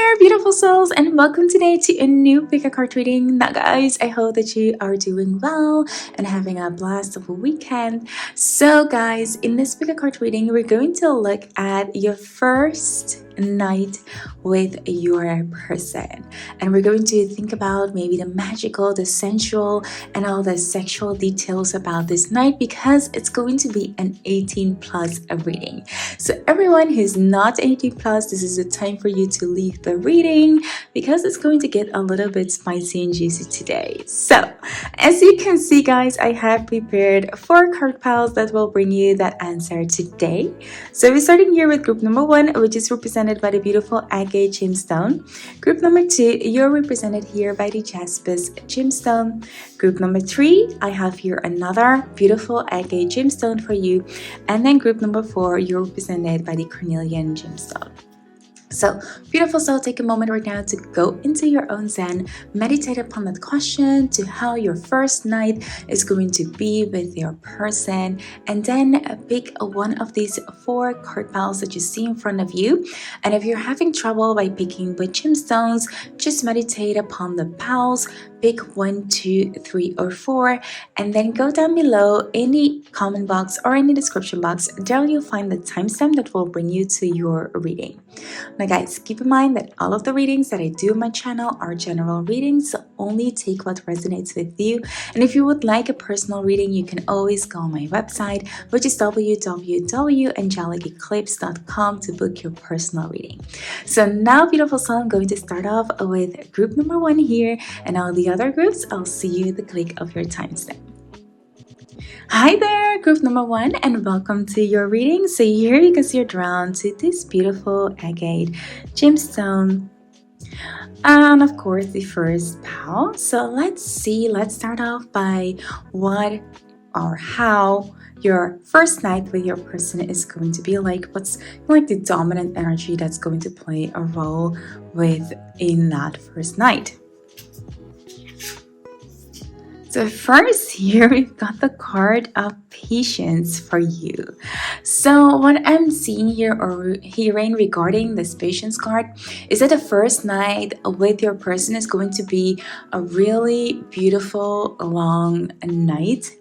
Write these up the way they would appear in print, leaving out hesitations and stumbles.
there, beautiful souls, and welcome today to a new pick a card reading. Now, guys, I hope that you are doing well and having a blast of a weekend. So, guys, in this pick a card reading, we're going to look at your first night with your person, and we're going to think about maybe the magical, the sensual, and all the sexual details about this night, because it's going to be an 18 plus reading. So everyone who's not 18 plus, this is the time for you to leave the reading, because it's going to get a little bit spicy and juicy today. So as you can see, guys, I have prepared 4 card piles that will bring you that answer today. So we're starting here with group number 1, which is represented by the beautiful agate gemstone. Group number 2, you're represented here by the jaspis gemstone. Group number 3, I have here another beautiful agate gemstone for you. And then group number 4, you're represented by the cornelian gemstone. So, beautiful soul, take a moment right now to go into your own zen, meditate upon that question to how your first night is going to be with your person, and then pick one of these 4 card piles that you see in front of you. And if you're having trouble by picking which gemstones, just meditate upon the piles. Pick 1, 2, 3, or 4, and then go down below in the comment box or in the description box. There you'll find the timestamp that will bring you to your reading. Now, guys, keep in mind that all of the readings that I do on my channel are general readings, so only take what resonates with you. And if you would like a personal reading, you can always go on my website, which is www.angelic.eclipse.com, to book your personal reading. So now, beautiful soul, I'm going to start off with group number 1 here, and all the other groups, I'll see you at the click of your timestamp. Hi there, group number 1, and welcome to your reading. So here you can see you're drawn to this beautiful agate gemstone, and of course the first pile. So let's start off by what or how your first night with your person is going to be like. What's like the dominant energy that's going to play a role within that first night. So first here we've got the card of patience for you. So what I'm seeing here or hearing regarding this patience card is that the first night with your person is going to be a really beautiful long night.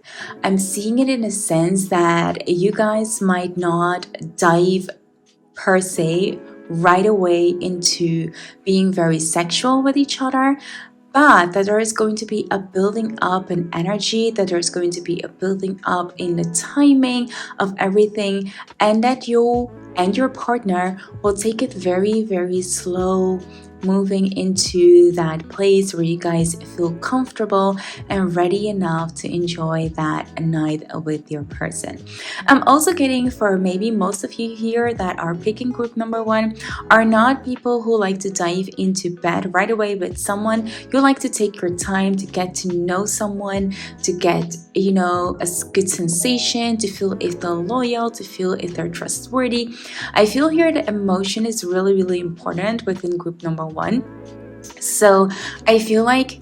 I'm seeing it in a sense that you guys might not dive per se right away into being very sexual with each other, but that there is going to be a building up in energy, that there's going to be a building up in the timing of everything, and that you and your partner will take it very, very slow, moving into that place where you guys feel comfortable and ready enough to enjoy that night with your person. I'm also getting, for maybe most of you here that are picking group number 1, are not people who like to dive into bed right away with someone. You like to take your time to get to know someone, to get, a good sensation, to feel if they're loyal, to feel if they're trustworthy. I feel here that emotion is really, really important within group number 1. So I feel like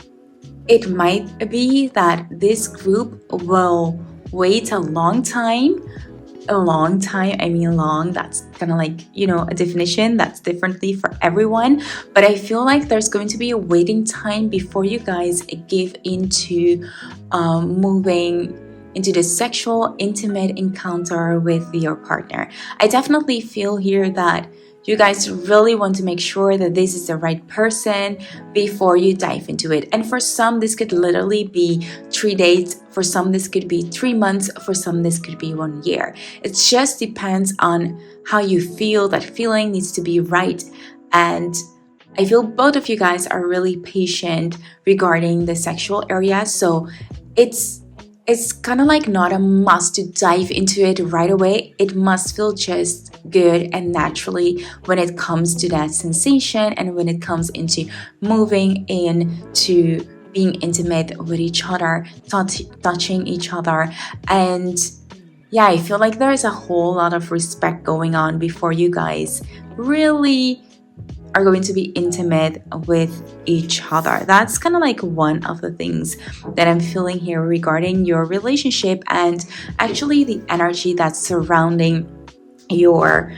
it might be that this group will wait a long time. I mean long, that's kind of like, a definition that's differently for everyone. But I feel like there's going to be a waiting time before you guys give into moving into the sexual, intimate encounter with your partner. I definitely feel here that you guys really want to make sure that this is the right person before you dive into it. And for some, this could literally be 3 days. For some, this could be 3 months. For some, this could be 1 year. It just depends on how you feel. That feeling needs to be right. And I feel both of you guys are really patient regarding the sexual area. So it's kind of like not a must to dive into it right away. It must feel just good and naturally when it comes to that sensation and when it comes into moving into being intimate with each other, touching each other. And yeah, I feel like there's a whole lot of respect going on before you guys really are going to be intimate with each other. That's kind of like one of the things that I'm feeling here regarding your relationship, and actually the energy that's surrounding your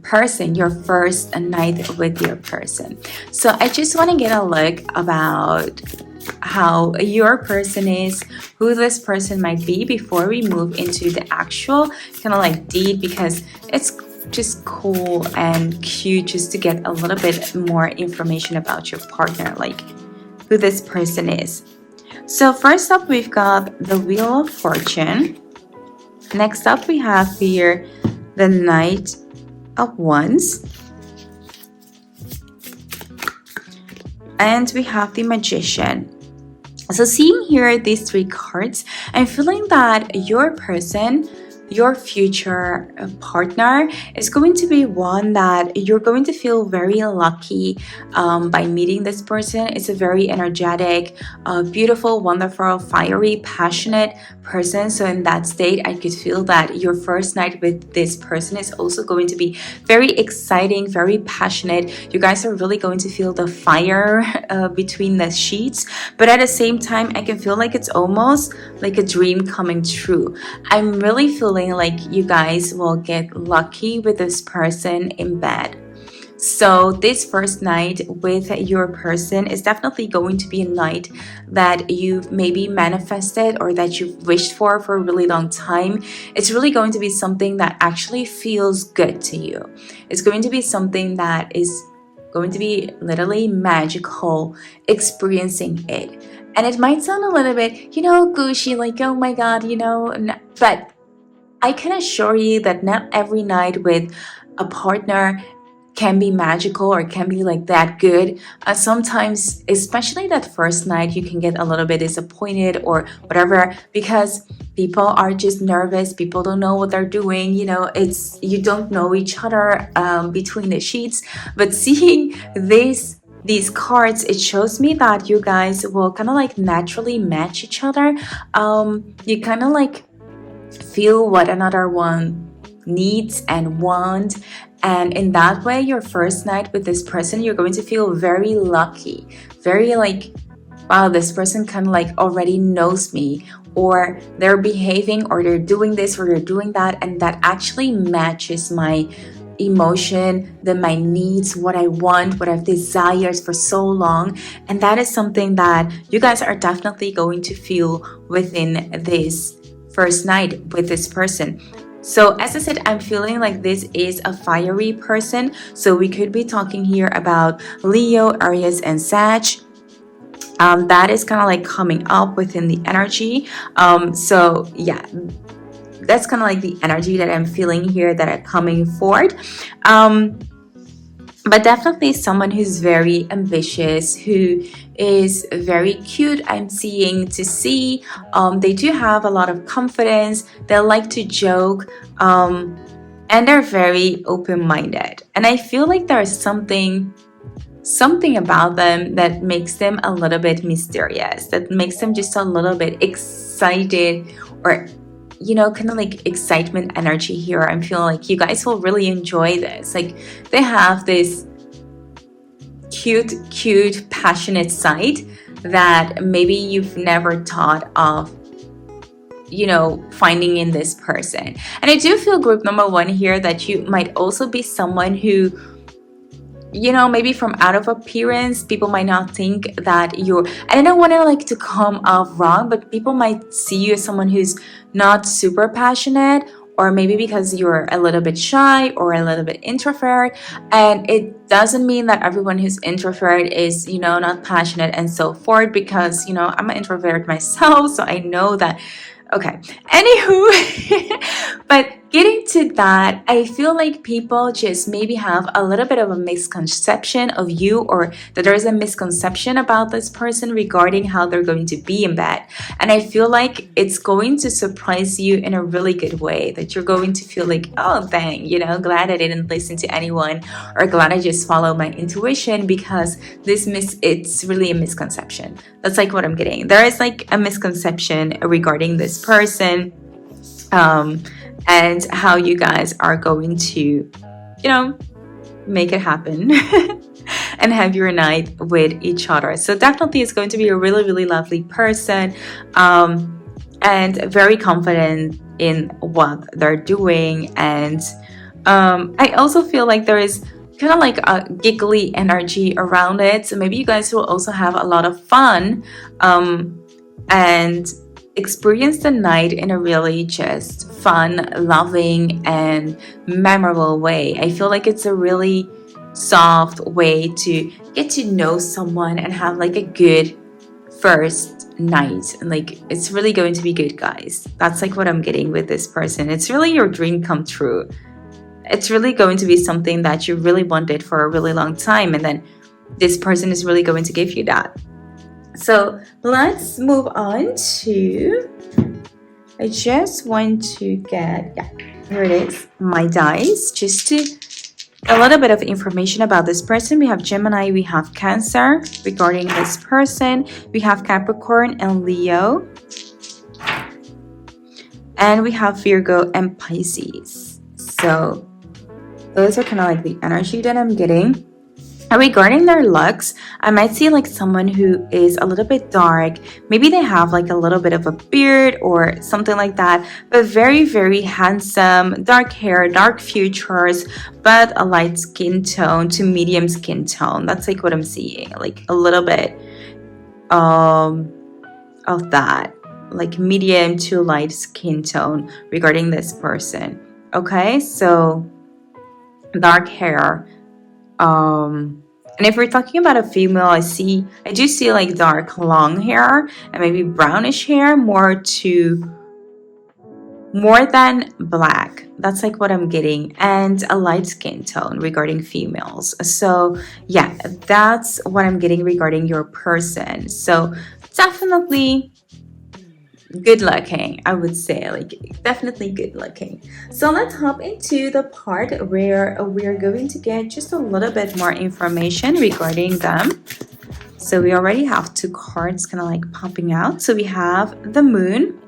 person, your first night with your person. So I just want to get a look about how your person is, who this person might be before we move into the actual kind of like deed, because it's just cool and cute just to get a little bit more information about your partner, like who this person is. So first up, we've got the Wheel of Fortune. Next up, we have here the Knight of Wands. And we have the Magician. So seeing here these three cards, I'm feeling that your person, your future partner, is going to be one that you're going to feel very lucky by meeting this person. It's a very energetic, beautiful, wonderful, fiery, passionate person. So in that state, I could feel that your first night with this person is also going to be very exciting, very passionate. You guys are really going to feel the fire between the sheets, but at the same time, I can feel like it's almost like a dream coming true. I'm really feeling like you guys will get lucky with this person in bed. So this first night with your person is definitely going to be a night that you've maybe manifested or that you've wished for a really long time. It's really going to be something that actually feels good to you. It's going to be something that is going to be literally magical experiencing it. And it might sound a little bit, gushy, like, oh my God, but I can assure you that not every night with a partner can be magical or can be like that good. Sometimes, especially that first night, you can get a little bit disappointed or whatever because people are just nervous. People don't know what they're doing. You don't know each other between the sheets. But seeing these cards, it shows me that you guys will kind of like naturally match each other. You kind of like feel what another one needs and want, and in that way your first night with this person, you're going to feel very lucky, very like, wow, this person kind of like already knows me, or they're behaving or they're doing this or they're doing that, and that actually matches my emotion, my needs, what I want, what I've desired for so long. And that is something that you guys are definitely going to feel within this first night with this person. So as I said, I'm feeling like this is a fiery person. So we could be talking here about Leo, Aries, and Sag. That is kind of like coming up within the energy. So yeah, that's kind of like the energy that I'm feeling here that are coming forward. But definitely someone who's very ambitious, who is very cute, I'm seeing to see. They do have a lot of confidence. They like to joke. And they're very open-minded. And I feel like there's something about them that makes them a little bit mysterious, that makes them just a little bit excited, or kind of like excitement energy here. I'm feeling like you guys will really enjoy this. Like they have this cute, passionate side that maybe you've never thought of, finding in this person. And I do feel group number one here that you might also be someone who, maybe from out of appearance, people might not think that you're, I don't want to like to come off wrong, but people might see you as someone who's not super passionate, or maybe because you're a little bit shy or a little bit introvert. And it doesn't mean that everyone who's introvert is, not passionate and so forth, because, I'm an introvert myself, so I know that. Okay, anywho, but getting to that, I feel like people just maybe have a little bit of a misconception of you, or that there is a misconception about this person regarding how they're going to be in bed. And I feel like it's going to surprise you in a really good way, that you're going to feel like, oh, dang, glad I didn't listen to anyone, or glad I just followed my intuition, because it's really a misconception. That's like what I'm getting. There is like a misconception regarding this person, and how you guys are going to, make it happen and have your night with each other. So definitely it's going to be a really, really lovely person, and very confident in what they're doing, and I also feel like there is kind of like a giggly energy around it. So maybe you guys will also have a lot of fun and experience the night in a really just fun, loving, and memorable way. I feel like it's a really soft way to get to know someone and have like a good first night. And like it's really going to be good, guys. That's like what I'm getting with this person. It's really your dream come true. It's really going to be something that you really wanted for a really long time, and then this person is really going to give you that. So let's move on to, I just want to get, yeah, here it is, my dice, just to a little bit of information about this person. We have Gemini, we have Cancer regarding this person, we have Capricorn and Leo, and we have Virgo and Pisces. So those are kind of like the energy that I'm getting. And regarding their looks, I might see like someone who is a little bit dark. Maybe they have like a little bit of a beard or something like that, but very, very handsome, dark hair, dark features, but a light skin tone to medium skin tone. That's like what I'm seeing, like a little bit of that, like medium to light skin tone regarding this person. Okay, so dark hair. And if we're talking about a female, I do see like dark long hair and maybe brownish hair, more than black. That's like what I'm getting, and a light skin tone regarding females. So yeah, that's what I'm getting regarding your person. So definitely good looking, I would say, like definitely good looking. So let's hop into the part where we're going to get just a little bit more information regarding them. So we already have two cards kind of like popping out. So we have the Moon,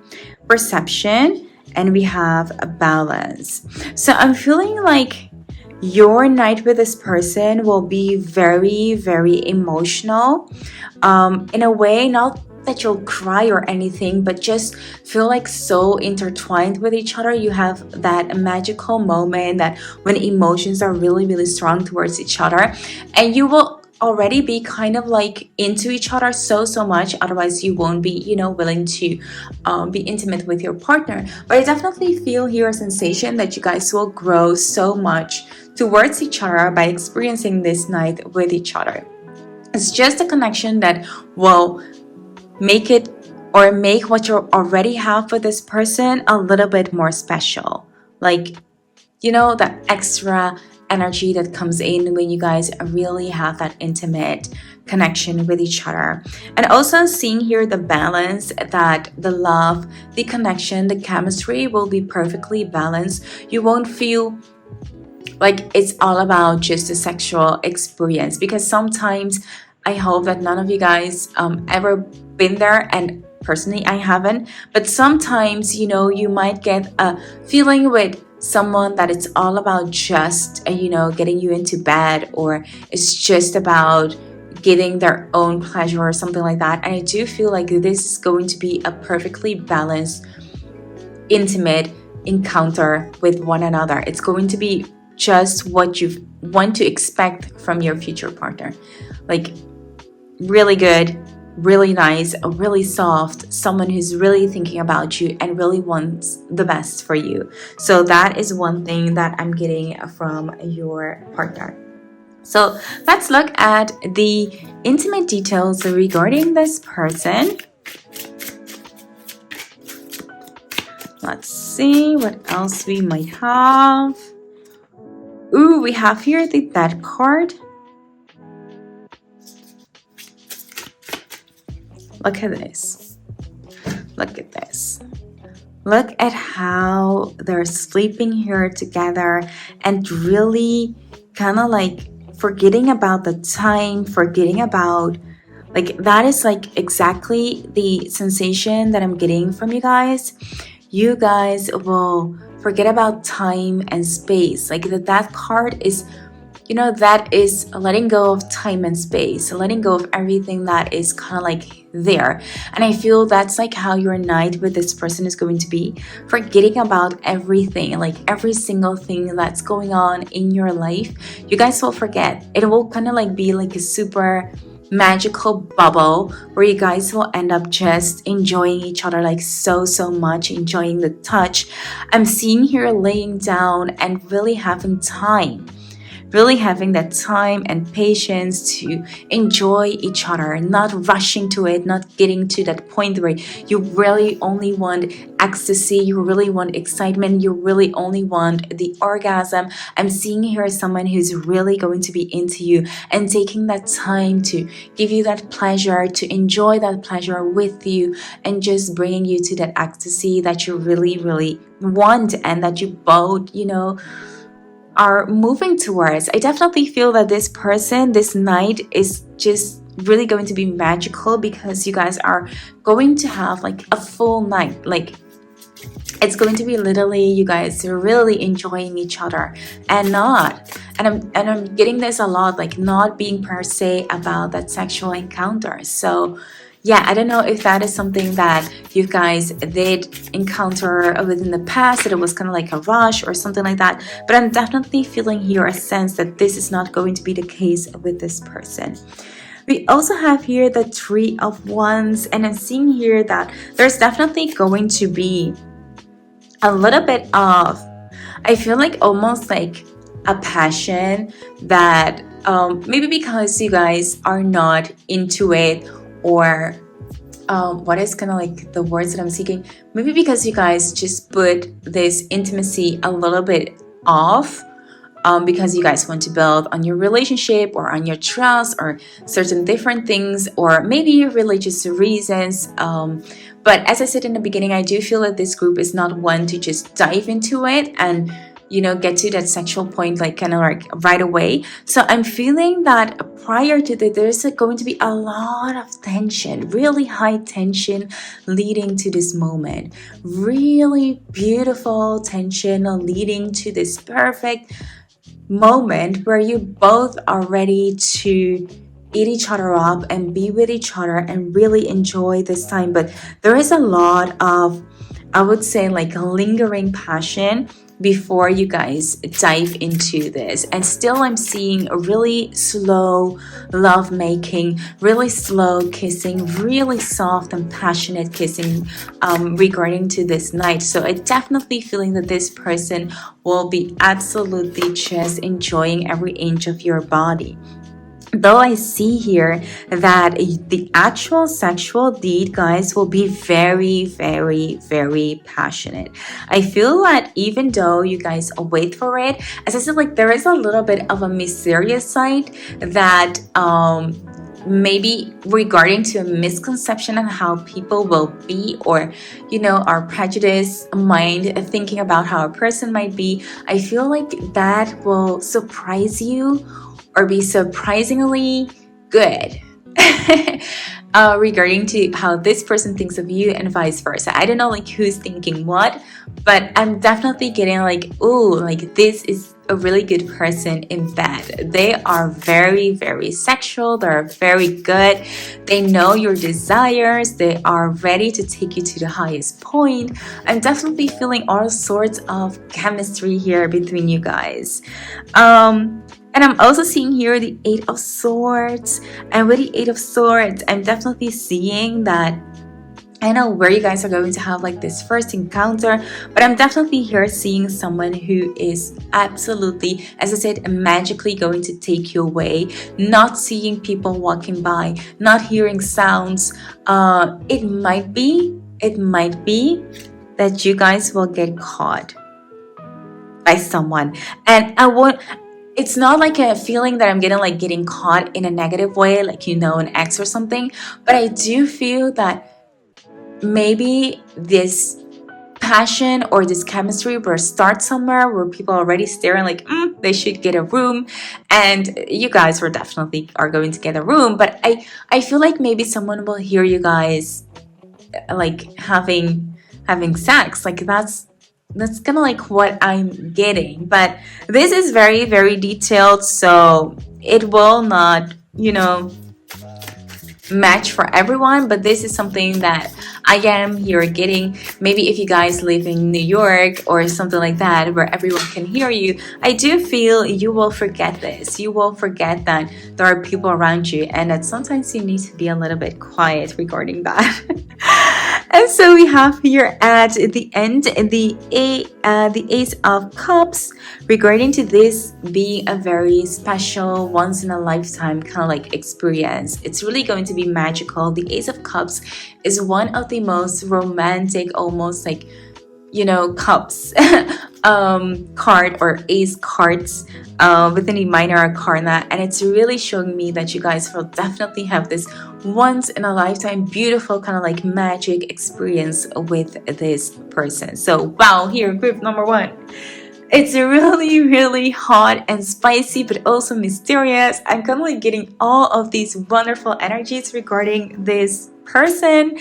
Perception, and we have a Balance. So I'm feeling like your night with this person will be very, very emotional, in a way, not that you'll cry or anything, but just feel like so intertwined with each other. You have that magical moment that when emotions are really, really strong towards each other, and you will already be kind of like into each other so much, otherwise you won't be willing to be intimate with your partner. But I definitely feel here a sensation that you guys will grow so much towards each other by experiencing this night with each other. It's just a connection that will make what you already have with this person a little bit more special. Like, that extra energy that comes in when you guys really have that intimate connection with each other. And also seeing here the balance, that the love, the connection, the chemistry will be perfectly balanced. You won't feel like it's all about just a sexual experience, because sometimes, I hope that none of you guys ever been there, and personally I haven't, but sometimes you might get a feeling with someone that it's all about just getting you into bed, or it's just about getting their own pleasure or something like that. And I do feel like this is going to be a perfectly balanced, intimate encounter with one another. It's going to be just what you want to expect from your future partner, like really good, really nice, really soft, someone who's really thinking about you and really wants the best for you. So that is one thing that I'm getting from your partner. So let's look at the intimate details regarding this person. Let's see what else we might have. Ooh, we have here the Death card. Look at this. Look at this. Look at how they're sleeping here together and really kind of like forgetting about the time, forgetting about, like, that is like exactly the sensation that I'm getting from you guys. You guys will forget about time and space. Like that card is that is letting go of time and space, letting go of everything that is kind of like there. And I feel that's like how your night with this person is going to be, forgetting about everything, like every single thing that's going on in your life. You guys will forget. It will kind of like be like a super magical bubble where you guys will end up just enjoying each other like so much, enjoying the touch. I'm seeing here laying down and really having time, really having that time and patience to enjoy each other, not rushing to it, not getting to that point where you really only want ecstasy, you really want excitement, you really only want the orgasm. I'm seeing here someone who's really going to be into you and taking that time to give you that pleasure, to enjoy that pleasure with you, and just bringing you to that ecstasy that you really want and that you both, are moving towards. I definitely feel that this person, this night is just really going to be magical because you guys are going to have like a full night. Like it's going to be literally you guys really enjoying each other and I'm getting this a lot, like not being per se about that sexual encounter. So yeah, I don't know if that is something that you guys did encounter within the past, that it was kind of like a rush or something like that. But I'm definitely feeling here a sense that this is not going to be the case with this person. We also have here the Three of Wands, and I'm seeing here that there's definitely going to be a little bit of, I feel like almost like a passion that maybe because you guys are not into it, or what is kind of like the words that I'm seeking, maybe because you guys just put this intimacy a little bit off, because you guys want to build on your relationship or on your trust or certain different things, or maybe religious reasons. But as I said in the beginning, I do feel that this group is not one to just dive into it and get to that sexual point like kind of like right away. So I'm feeling that prior to that, there's going to be a lot of tension, really high tension leading to this moment, really beautiful tension leading to this perfect moment where you both are ready to eat each other up and be with each other and really enjoy this time. But there is a lot of, I would say, like a lingering passion before you guys dive into this. And still I'm seeing a really slow love making, really slow kissing, really soft and passionate kissing regarding to this night. So I definitely feeling that this person will be absolutely just enjoying every inch of your body. Though I see here that the actual sexual deed, guys, will be very passionate. I feel that even though you guys wait for it, as I said, like there is a little bit of a mysterious side that maybe regarding to a misconception on how people will be, or our prejudice mind thinking about how a person might be. I feel like that will surprise you or be surprisingly good regarding to how this person thinks of you and vice versa. I don't know like who's thinking what, but I'm definitely getting like, ooh, like this is a really good person in bed. They are very sexual. They're very good. They know your desires. They are ready to take you to the highest point. I'm definitely feeling all sorts of chemistry here between you guys. And I'm also seeing here the Eight of Swords. And with the Eight of Swords, I'm definitely seeing that I know where you guys are going to have like this first encounter, but I'm definitely here seeing someone who is absolutely, as I said, magically going to take you away, not seeing people walking by, not hearing sounds. It might be that you guys will get caught by someone. And it's not like a feeling that I'm getting caught in a negative way, like an ex or something, but I do feel that maybe this passion or this chemistry will start somewhere where people are already staring like they should get a room, and you guys are going to get a room. But I feel like maybe someone will hear you guys like having sex, like that's That's kind of like what I'm getting. But this is very, very detailed, so it will not, match for everyone, but this is something that I am here getting. Maybe if you guys live in New York or something like that where everyone can hear you, I do feel you will forget this. You will forget that there are people around you and that sometimes you need to be a little bit quiet regarding that. And so we have here at the end the Ace of Cups, regarding to this being a very special, once in a lifetime kind of like experience. It's really going to be magical. The Ace of Cups is one of the most romantic, almost like, cups card or ace cards within the minor arcana, and it's really showing me that you guys will definitely have this once in a lifetime beautiful kind of like magic experience with this person. So wow, here group number one, it's really, really hot and spicy, but also mysterious. I'm kind of like getting all of these wonderful energies regarding this person.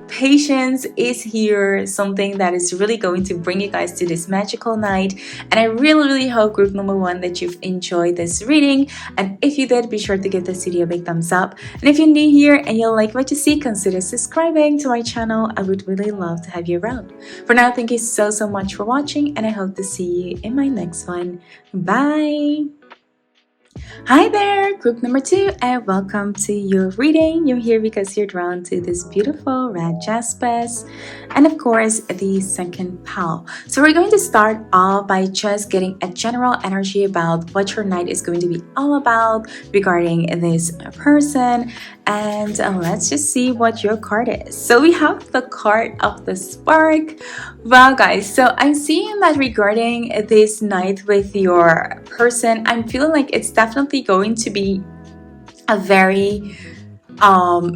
Patience is here, something that is really going to bring you guys to this magical night. And I really, really hope group number one that you've enjoyed this reading. And if you did, be sure to give this video a big thumbs up. And if you're new here and you like what you see, consider subscribing to my channel. I would really love to have you around. For now, thank you so much for watching, and I hope to see you in my next one. Bye! Hi there, group number two, and welcome to your reading. You're here because you're drawn to this beautiful red jaspis and of course the second pal. So we're going to start off by just getting a general energy about what your night is going to be all about regarding this person, and let's just see what your card is. So we have the card of the spark. Wow guys, so I'm seeing that regarding this night with your person, I'm feeling like it's definitely going to be a very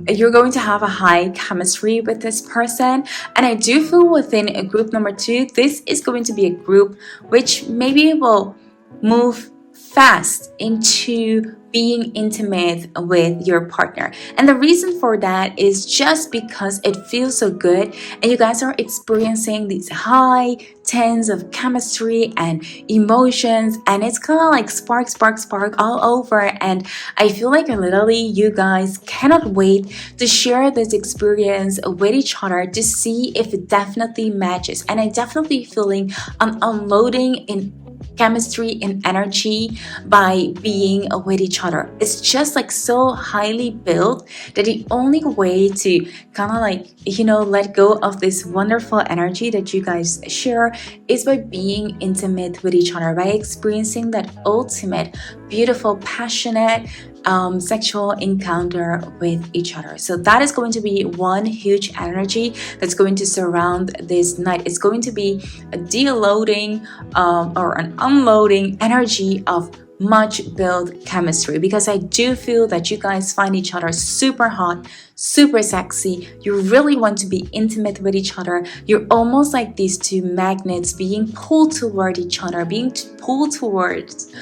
you're going to have a high chemistry with this person. And I do feel within a group number two, this is going to be a group which maybe will move fast into being intimate with your partner. And the reason for that is just because it feels so good and you guys are experiencing these high tens of chemistry and emotions, and it's kind of like spark all over. And I feel like literally you guys cannot wait to share this experience with each other to see if it definitely matches. And I definitely feeling an unloading in chemistry and energy by being with each other. It's just like so highly built that the only way to kind of like, let go of this wonderful energy that you guys share is by being intimate with each other, by experiencing that ultimate, beautiful, passionate sexual encounter with each other. So that is going to be one huge energy that's going to surround this night. It's going to be a deloading or an unloading energy of much built chemistry, because I do feel that you guys find each other super hot, super sexy. You really want to be intimate with each other. You're almost like these two magnets being pulled toward each other, being pulled towards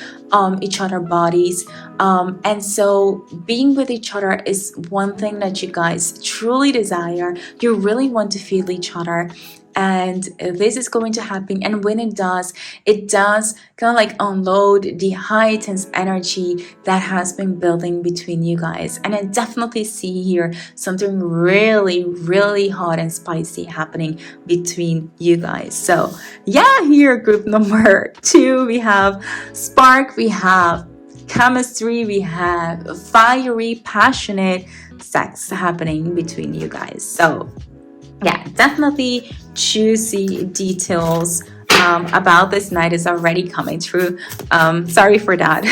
each other bodies, and so being with each other is one thing that you guys truly desire. You really want to feel each other, and this is going to happen. And when it does kind of like unload the high tense energy that has been building between you guys. And I definitely see here something really, really hot and spicy happening between you guys. So yeah, here group number two, we have spark, we have chemistry, we have fiery, passionate sex happening between you guys. So yeah, definitely juicy details about this night is already coming through. Sorry for that.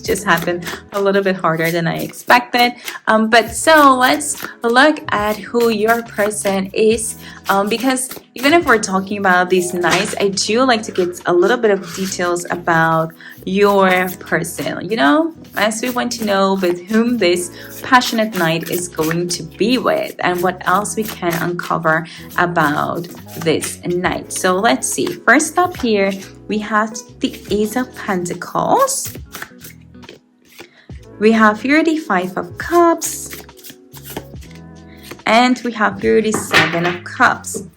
Just happened a little bit harder than I expected. But so let's look at who your person is, because even if we're talking about these nights, I do like to get a little bit of details about your person, as we want to know with whom this passionate night is going to be with and what else we can uncover about this night. So let's see. First up here, we have the Ace of Pentacles. We have here the Five of Cups. And we have here the Seven of Cups.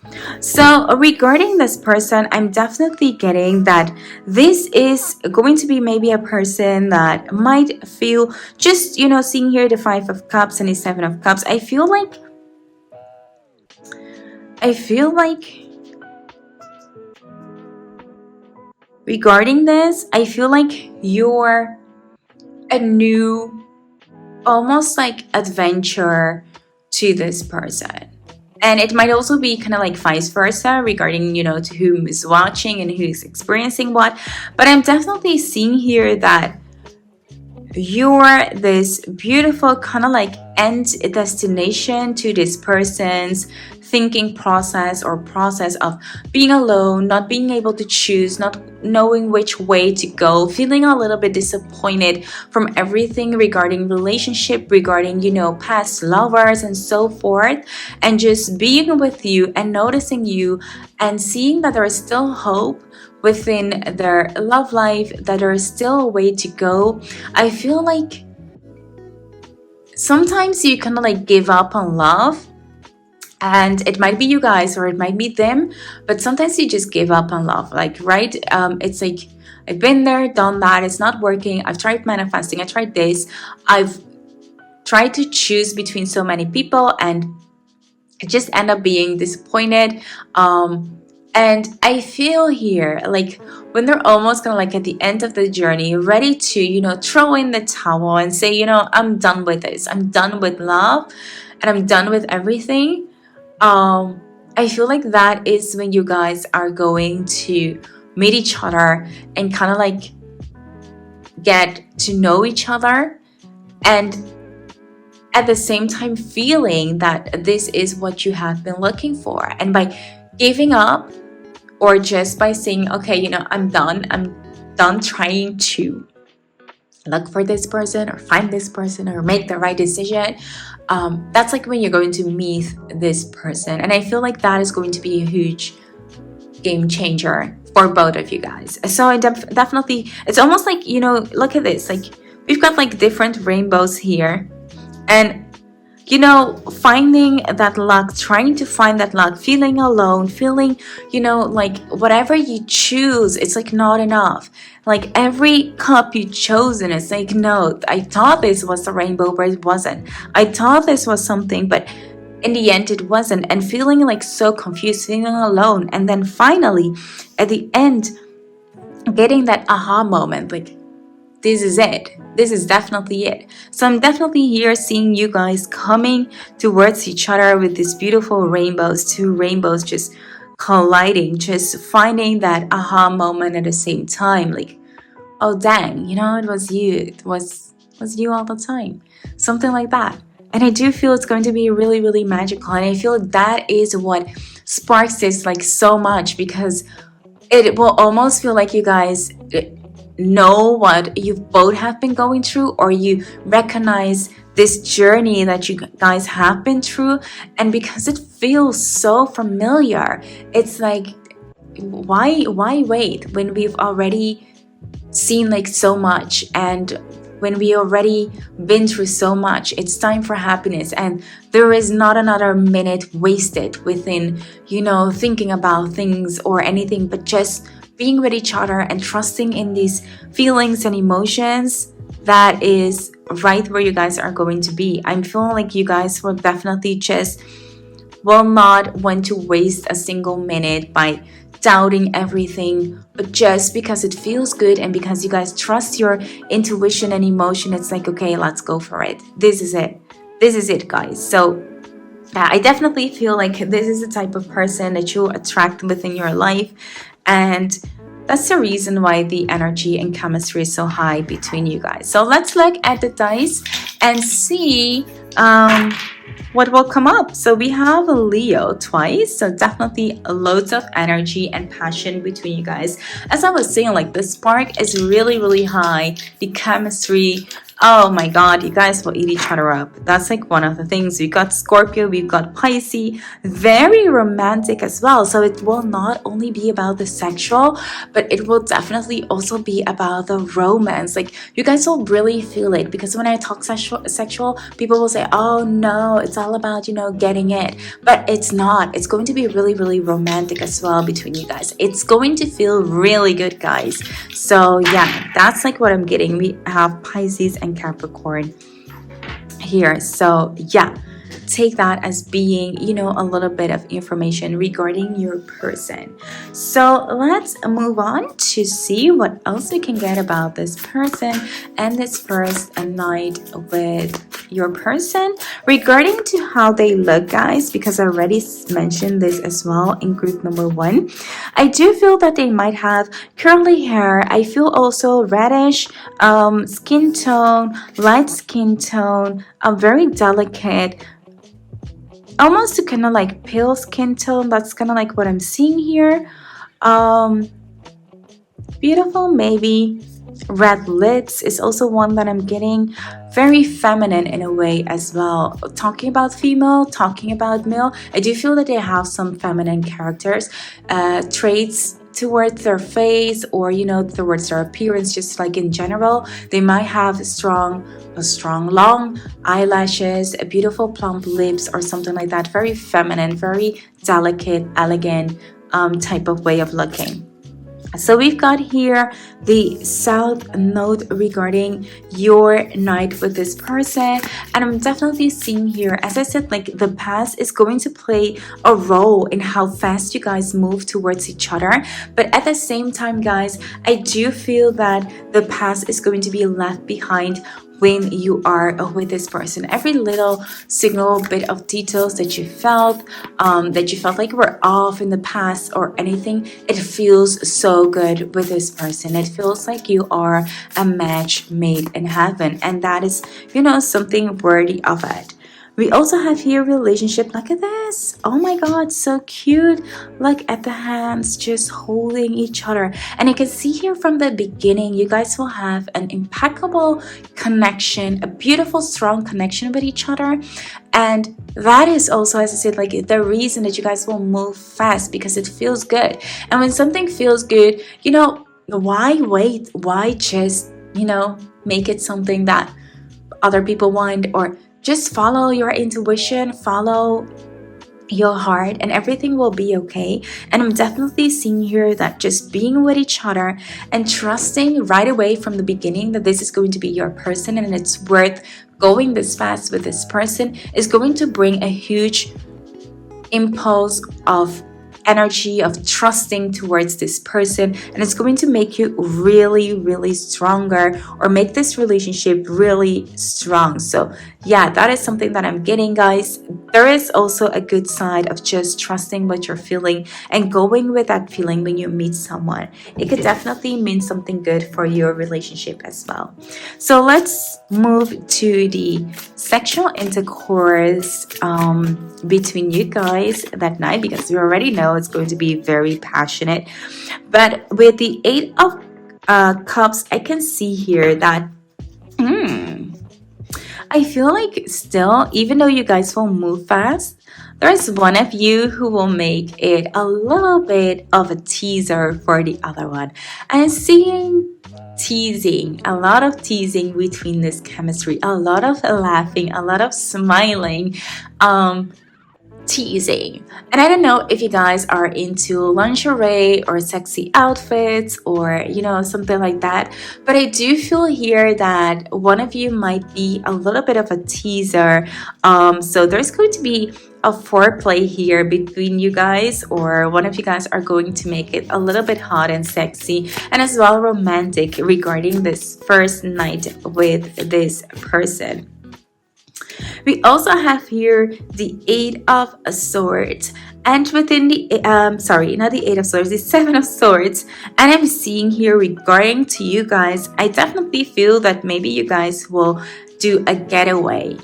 So regarding this person, I'm definitely getting that this is going to be maybe a person that might feel just, seeing here the Five of Cups and the Seven of Cups. I feel like regarding this, I feel like you're a new, almost like adventure to this person. And it might also be kind of like vice versa regarding, to whom is watching and who's experiencing what. But I'm definitely seeing here that you're this beautiful kind of like end destination to this person's thinking process or process of being alone, not being able to choose, not knowing which way to go, feeling a little bit disappointed from everything regarding relationship, regarding, past lovers and so forth, and just being with you and noticing you and seeing that there is still hope within their love life, that there is still a way to go. I feel like sometimes you kind of like give up on love, and it might be you guys or it might be them, but sometimes you just give up on love, like, right? It's like, I've been there, done that, it's not working, I've tried manifesting, I tried this, I've tried to choose between so many people, and I just end up being disappointed. And I feel here like when they're almost kind of like at the end of the journey, ready to, throw in the towel and say, I'm done with this. I'm done with love and I'm done with everything. I feel like that is when you guys are going to meet each other and kind of like get to know each other, and at the same time feeling that this is what you have been looking for. And by giving up, or just by saying, okay, I'm done trying to look for this person or find this person or make the right decision, that's like when you're going to meet this person. And I feel like that is going to be a huge game changer for both of you guys. So I definitely, it's almost like, look at this, like we've got like different rainbows here, and finding that luck, trying to find that luck, feeling alone, feeling, like whatever you choose, it's like not enough. Like every cup you chosen, it's like, no, I thought this was the rainbow, but it wasn't. I thought this was something, but in the end it wasn't. And feeling like so confused, feeling alone. And then finally, at the end, getting that aha moment, like, this is it. This is definitely it. So I'm definitely here seeing you guys coming towards each other with these beautiful rainbows, two rainbows just colliding, just finding that aha moment at the same time. Like, oh dang, it was you. It was you all the time. Something like that. And I do feel it's going to be really, really magical. And I feel that is what sparks this like so much, because it will almost feel like you guys know what you both have been going through, or you recognize this journey that you guys have been through. And because it feels so familiar, it's like, why wait when we've already seen like so much, and when we already been through so much? It's time for happiness, and there is not another minute wasted within thinking about things or anything, but just being with each other and trusting in these feelings and emotions. That is right where you guys are going to be. I'm feeling like you guys will definitely just will not want to waste a single minute by doubting everything, but just because it feels good and because you guys trust your intuition and emotion, it's like, okay, let's go for it. This is it, guys. So I definitely feel like this is the type of person that you attract within your life, and that's the reason why the energy and chemistry is so high between you guys. So let's look at the dice and see what will come up. So we have Leo twice, so definitely loads of energy and passion between you guys. As I was saying, like the spark is really, really high. The chemistry Oh my god, you guys will eat each other up. That's like one of the things. We've got Scorpio, we've got Pisces, very romantic as well. So it will not only be about the sexual, but it will definitely also be about the romance. Like you guys will really feel it, because when I talk sexual, people will say, oh no, it's all about, getting it. But it's not. It's going to be really, really romantic as well between you guys. It's going to feel really good, guys. So yeah, that's like what I'm getting. We have Pisces and Capricorn here. So yeah, take that as being, a little bit of information regarding your person. So let's move on to see what else we can get about this person and this first night with your person regarding to how they look, guys, because I already mentioned this as well in group number 1. I do feel that they might have curly hair. I feel also reddish skin tone, light skin tone, a very delicate, almost kind of like pale skin tone. That's kind of like what I'm seeing here. Beautiful, maybe red lips is also one that I'm getting. Very feminine in a way as well. Talking about female, talking about male, I do feel that they have some feminine characters, traits towards their face, or towards their appearance. Just like in general, they might have strong long eyelashes, a beautiful plump lips, or something like that. Very feminine, very delicate, elegant type of way of looking. So we've got here the south note regarding your night with this person, and I'm definitely seeing here, as I said, like the past is going to play a role in how fast you guys move towards each other. But at the same time, guys, I do feel that the past is going to be left behind when you are with this person. Every little single bit of details that you felt like were off in the past or anything, it feels so good with this person. It feels like you are a match made in heaven, and that is, something worthy of it. We also have here relationship. Look at this. Oh my god, so cute. Look at the hands just holding each other. And you can see here from the beginning, you guys will have an impeccable connection, a beautiful, strong connection with each other. And that is also, as I said, like the reason that you guys will move fast, because it feels good. And when something feels good, why wait? Why just, make it something that other people want? Or just follow your intuition, follow your heart, and everything will be okay. And I'm definitely seeing here that just being with each other and trusting right away from the beginning that this is going to be your person and it's worth going this fast with this person is going to bring a huge impulse of energy, of trusting towards this person, and it's going to make you really, really stronger, or make this relationship really strong. So yeah, that is something that I'm getting, guys. There is also a good side of just trusting what you're feeling and going with that feeling when you meet someone. It could definitely mean something good for your relationship as well. So let's move to the sexual intercourse between you guys that night, because you already know it's going to be very passionate. But with the 8 of Cups, I can see here that I feel like still, even though you guys will move fast, there's one of you who will make it a little bit of a teaser for the other one. And seeing teasing, a lot of teasing between this chemistry, a lot of laughing, a lot of smiling, teasing. And I don't know if you guys are into lingerie or sexy outfits or something like that, but I do feel here that one of you might be a little bit of a teaser. So there's going to be a foreplay here between you guys, or one of you guys are going to make it a little bit hot and sexy and as well romantic regarding this first night with this person. We also have here the 8 of Swords, and within the not the 8 of Swords, the 7 of Swords. And I'm seeing here regarding to you guys, I definitely feel that maybe you guys will do a getaway.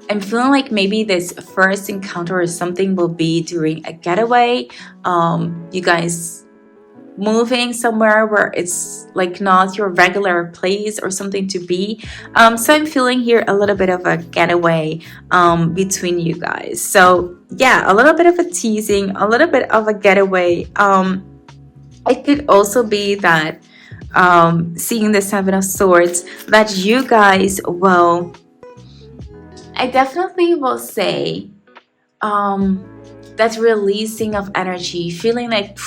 I'm feeling like maybe this first encounter or something will be during a getaway. You guys moving somewhere where it's like not your regular place or something to be. So I'm feeling here a little bit of a getaway between you guys. So yeah, a little bit of a teasing, a little bit of a getaway. It could also be that seeing the Seven of Swords, that you guys will, I definitely will say, that releasing of energy, feeling like,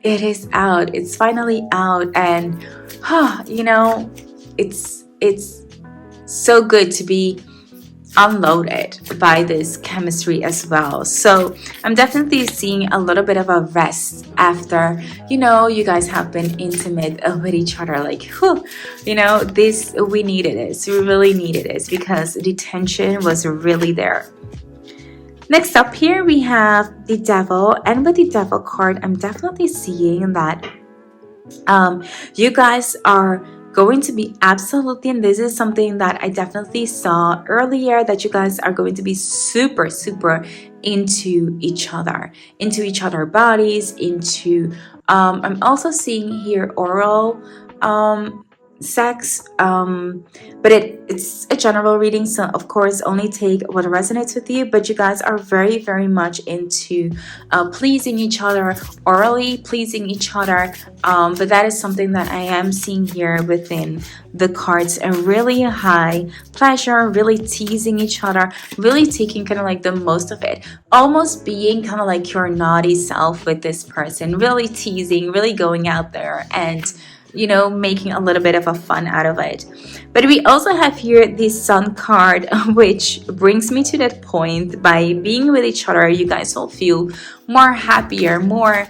it is out, it's finally out, and it's so good to be unloaded by this chemistry as well. So I'm definitely seeing a little bit of a rest after you guys have been intimate with each other, like this, we needed this, we really needed this, because the tension was really there. Next up here we have the Devil, and with the Devil card I'm definitely seeing that you guys are going to be absolutely, and this is something that I definitely saw earlier, that you guys are going to be super into each other, into each other bodies, into I'm also seeing here oral sex, but it's a general reading, so of course only take what resonates with you. But you guys are very much into pleasing each other, orally pleasing each other, but that is something that I am seeing here within the cards, a really high pleasure, really teasing each other, really taking kind of like the most of it, almost being kind of like your naughty self with this person, really teasing, really going out there and making a little bit of a fun out of it. But we also have here the Sun card, which brings me to that point. By being with each other, you guys will feel more happier, more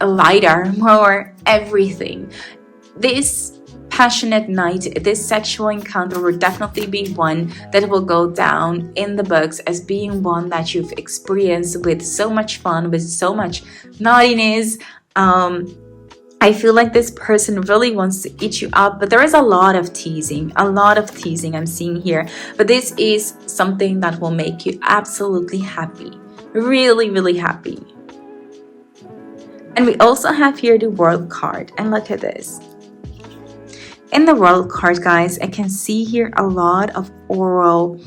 lighter, more everything. This passionate night, this sexual encounter will definitely be one that will go down in the books as being one that you've experienced with so much fun, with so much naughtiness. I feel like this person really wants to eat you up, but there is a lot of teasing I'm seeing here. But this is something that will make you absolutely happy, really happy. And we also have here the World card, and look at this. In the World card, guys, I can see here a lot of oral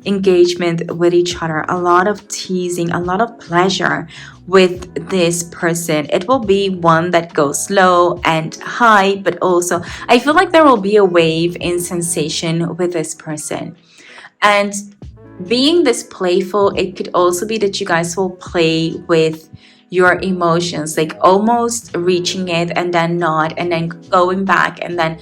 engagement with each other, a lot of teasing, a lot of pleasure with this person. It will be one that goes low and high, but also I feel like there will be a wave in sensation with this person. And being this playful, it could also be that you guys will play with your emotions, like almost reaching it and then not, and then going back, and then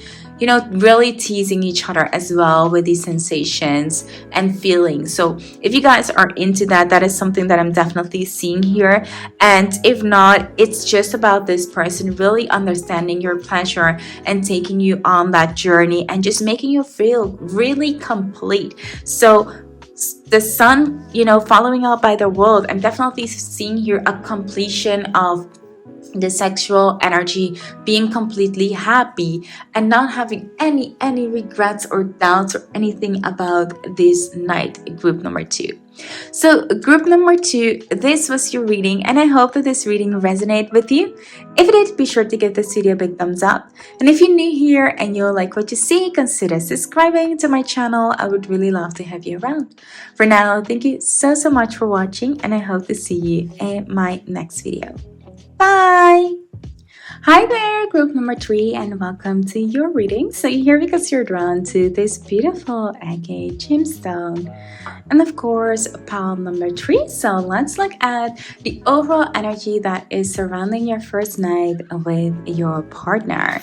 really teasing each other as well with these sensations and feelings. So if you guys are into that, that is something that I'm definitely seeing here. And if not, it's just about this person really understanding your pleasure and taking you on that journey and just making you feel really complete. So the Sun, following up by the World, I'm definitely seeing here a completion of the sexual energy, being completely happy and not having any regrets or doubts or anything about this night. Group number 2. So group number 2, this was your reading, and I hope that this reading resonated with you. If it did, be sure to give this video a big thumbs up, and if you're new here and you like what you see, consider subscribing to my channel. I would really love to have you around. For now, thank you so much for watching, and I hope to see you in my next video. Bye! Hi there, group number 3, and welcome to your reading. So you're here because you're drawn to this beautiful agate gemstone, and of course pile number 3. So let's look at the overall energy that is surrounding your first night with your partner.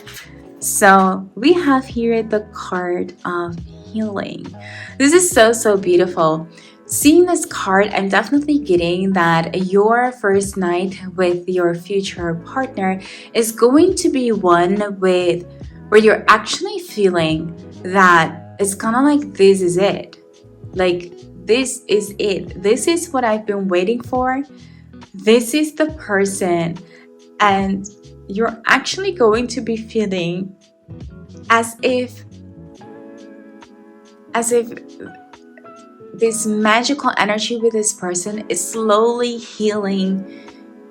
So we have here the card of healing. This is so beautiful. Seeing this card, I'm definitely getting that your first night with your future partner is going to be one where you're actually feeling that it's kind of like this is it. Like this is it. This is what I've been waiting for. This is the person. And you're actually going to be feeling as if this magical energy with this person is slowly healing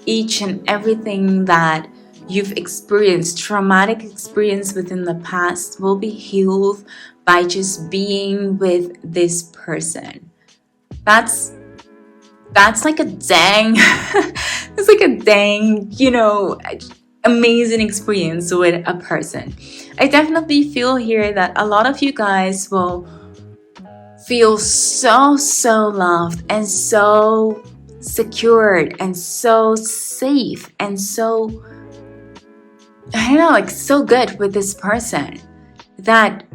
each and everything that you've experienced, traumatic experience within the past, will be healed by just being with this person. That's like a dang it's like a dang, amazing experience with a person. I definitely feel here that a lot of you guys will feel so loved and so secured and so safe and so, I don't know, like so good with this person, that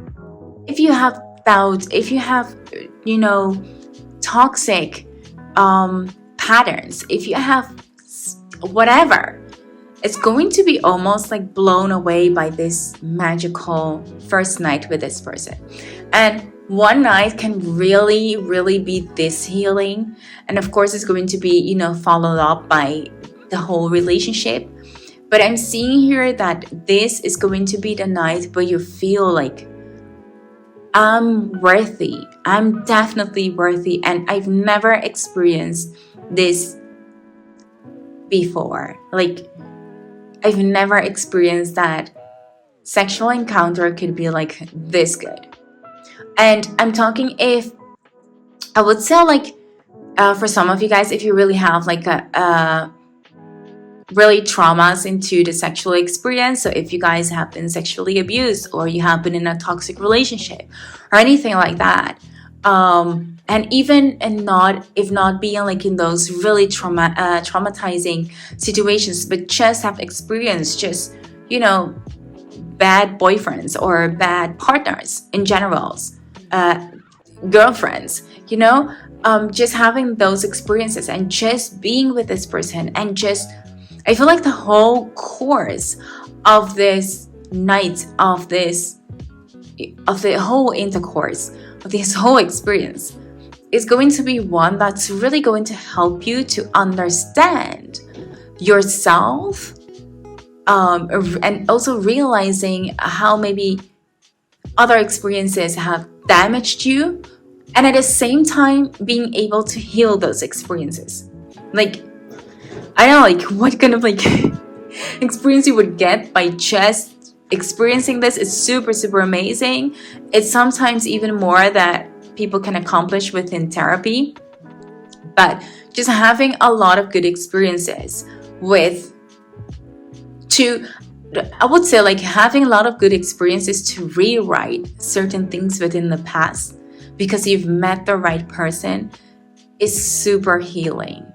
if you have doubts, if you have, toxic patterns, if you have whatever, it's going to be almost like blown away by this magical first night with this person. And one night can really be this healing, and of course it's going to be followed up by the whole relationship. But I'm seeing here that this is going to be the night where you feel like, I'm worthy, I'm definitely worthy, and I've never experienced this before. Like, I've never experienced that sexual encounter could be like this good. And I'm talking, if I would say, like, for some of you guys, if you really have like a really traumas into the sexual experience, so if you guys have been sexually abused, or you have been in a toxic relationship or anything like that, and even if not being like in those really traumatizing situations, but just have experienced just bad boyfriends or bad partners in general, girlfriends, just having those experiences and just being with this person, and just, I feel like the whole course of this night, of the whole intercourse, of this whole experience, is going to be one that's really going to help you to understand yourself, and also realizing how maybe other experiences have damaged you, and at the same time being able to heal those experiences. Like, I don't know, like, what kind of like experience you would get by just experiencing this is super amazing. It's sometimes even more that people can accomplish within therapy. But just having a lot of good experiences I would say, like, having a lot of good experiences to rewrite certain things within the past because you've met the right person is super healing.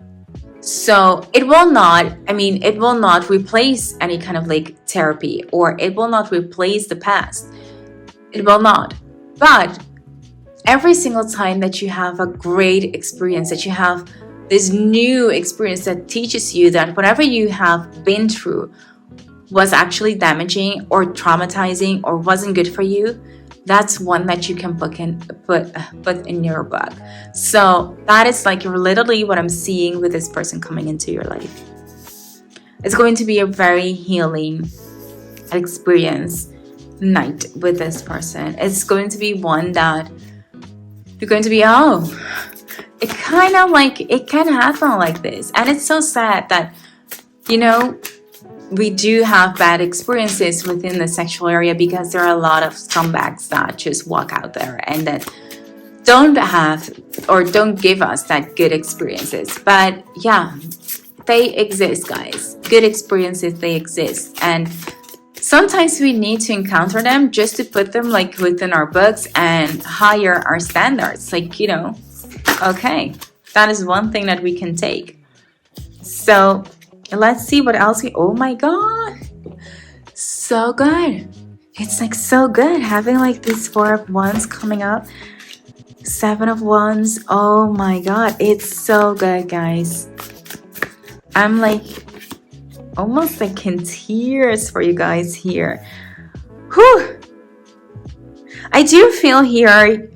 So it will not replace any kind of like therapy, or it will not replace the past. It will not. But every single time that you have a great experience, that you have this new experience that teaches you that whatever you have been through was actually damaging or traumatizing or wasn't good for you, that's one that you can put in your book. So that is like literally what I'm seeing with this person coming into your life. It's going to be a very healing experience night with this person. It's going to be one that you're going to be, it kind of like, it can happen like this. And it's so sad that, we do have bad experiences within the sexual area, because there are a lot of scumbags that just walk out there and that don't have or don't give us that good experiences. But yeah, they exist, guys. Good experiences, they exist. And sometimes we need to encounter them just to put them like within our books and higher our standards. Like, okay, that is one thing that we can take. So let's see what else oh my god, so good. It's like so good having like these 4 of Wands coming up, 7 of Wands. Oh my god, it's so good, guys. I'm like almost like in tears for you guys here. Whew. I do feel here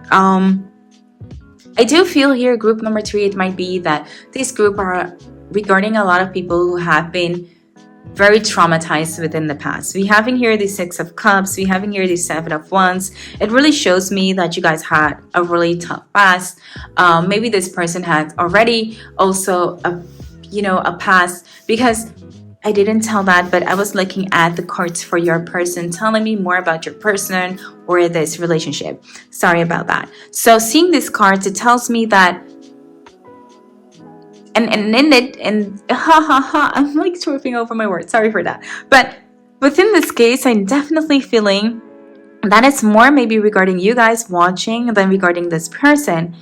group number 3, it might be that this group are regarding a lot of people who have been very traumatized within the past. We have in here the 6 of Cups. We have in here the 7 of Wands. It really shows me that you guys had a really tough past. Maybe this person had already also a past, because I didn't tell that, but I was looking at the cards for your person, telling me more about your person or this relationship. Sorry about that. So seeing these cards, it tells me that, and in it, and I'm like tripping over my words. Sorry for that. But within this case, I'm definitely feeling that it's more maybe regarding you guys watching than regarding this person.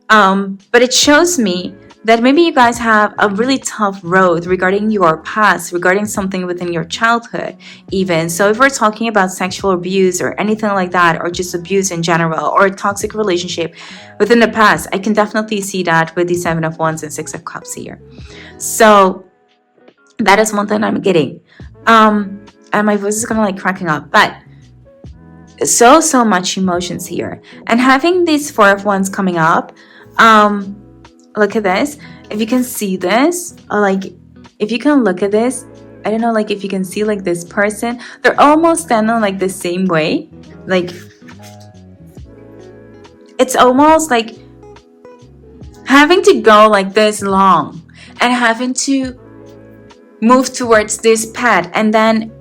But it shows me that maybe you guys have a really tough road regarding your past, regarding something within your childhood, even. So if we're talking about sexual abuse or anything like that, or just abuse in general, or a toxic relationship within the past, I can definitely see that with the Seven of Wands and Six of Cups here. So that is one thing I'm getting. And my voice is kind of like cracking up, but so much emotions here. And having these Four of Wands coming up, look at this. If you can see this, or like if you can look at this, I don't know, like if you can see like this person, they're almost standing like the same way. Like it's almost like having to go like this long and having to move towards this path, and then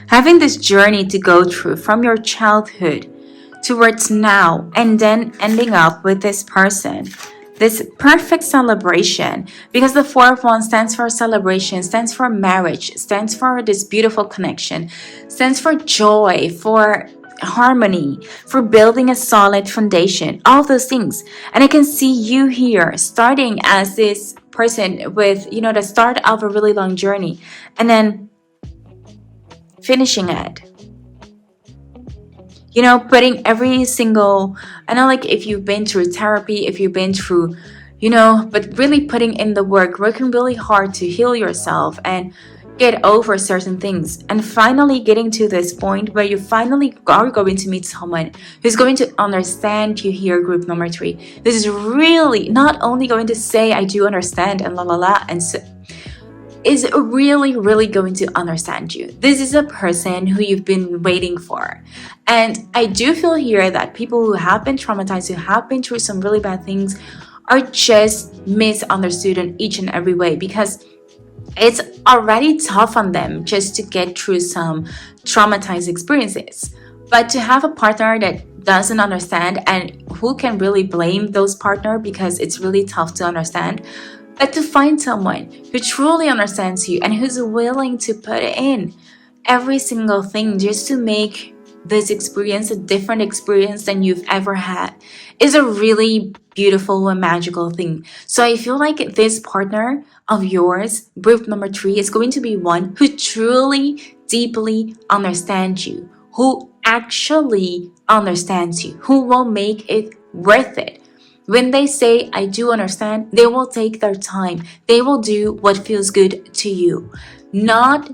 having this journey to go through from your childhood towards now, and then ending up with this person, this perfect celebration, because the Four of Wands stands for celebration, stands for marriage, stands for this beautiful connection, stands for joy, for harmony, for building a solid foundation, all those things. And I can see you here starting as this person with the start of a really long journey, and then finishing it, putting every single, I know, like if you've been through therapy, if you've been through, but really putting in the work, working really hard to heal yourself and get over certain things, and finally getting to this point where you finally are going to meet someone who's going to understand you here, group number 3. This is really not only going to say, I do understand, and la la la, and so, is really going to understand you. This is a person who you've been waiting for. And I do feel here that people who have been traumatized, who have been through some really bad things, are just misunderstood in each and every way, because it's already tough on them just to get through some traumatized experiences. But to have a partner that doesn't understand, and who can really blame those partner, because it's really tough to understand. But to find someone who truly understands you and who's willing to put in every single thing just to make this experience a different experience than you've ever had is a really beautiful and magical thing. So I feel like this partner of yours, group number 3, is going to be one who truly, deeply understands you, who actually understands you, who will make it worth it. When they say, I do understand, they will take their time. They will do what feels good to you. Not,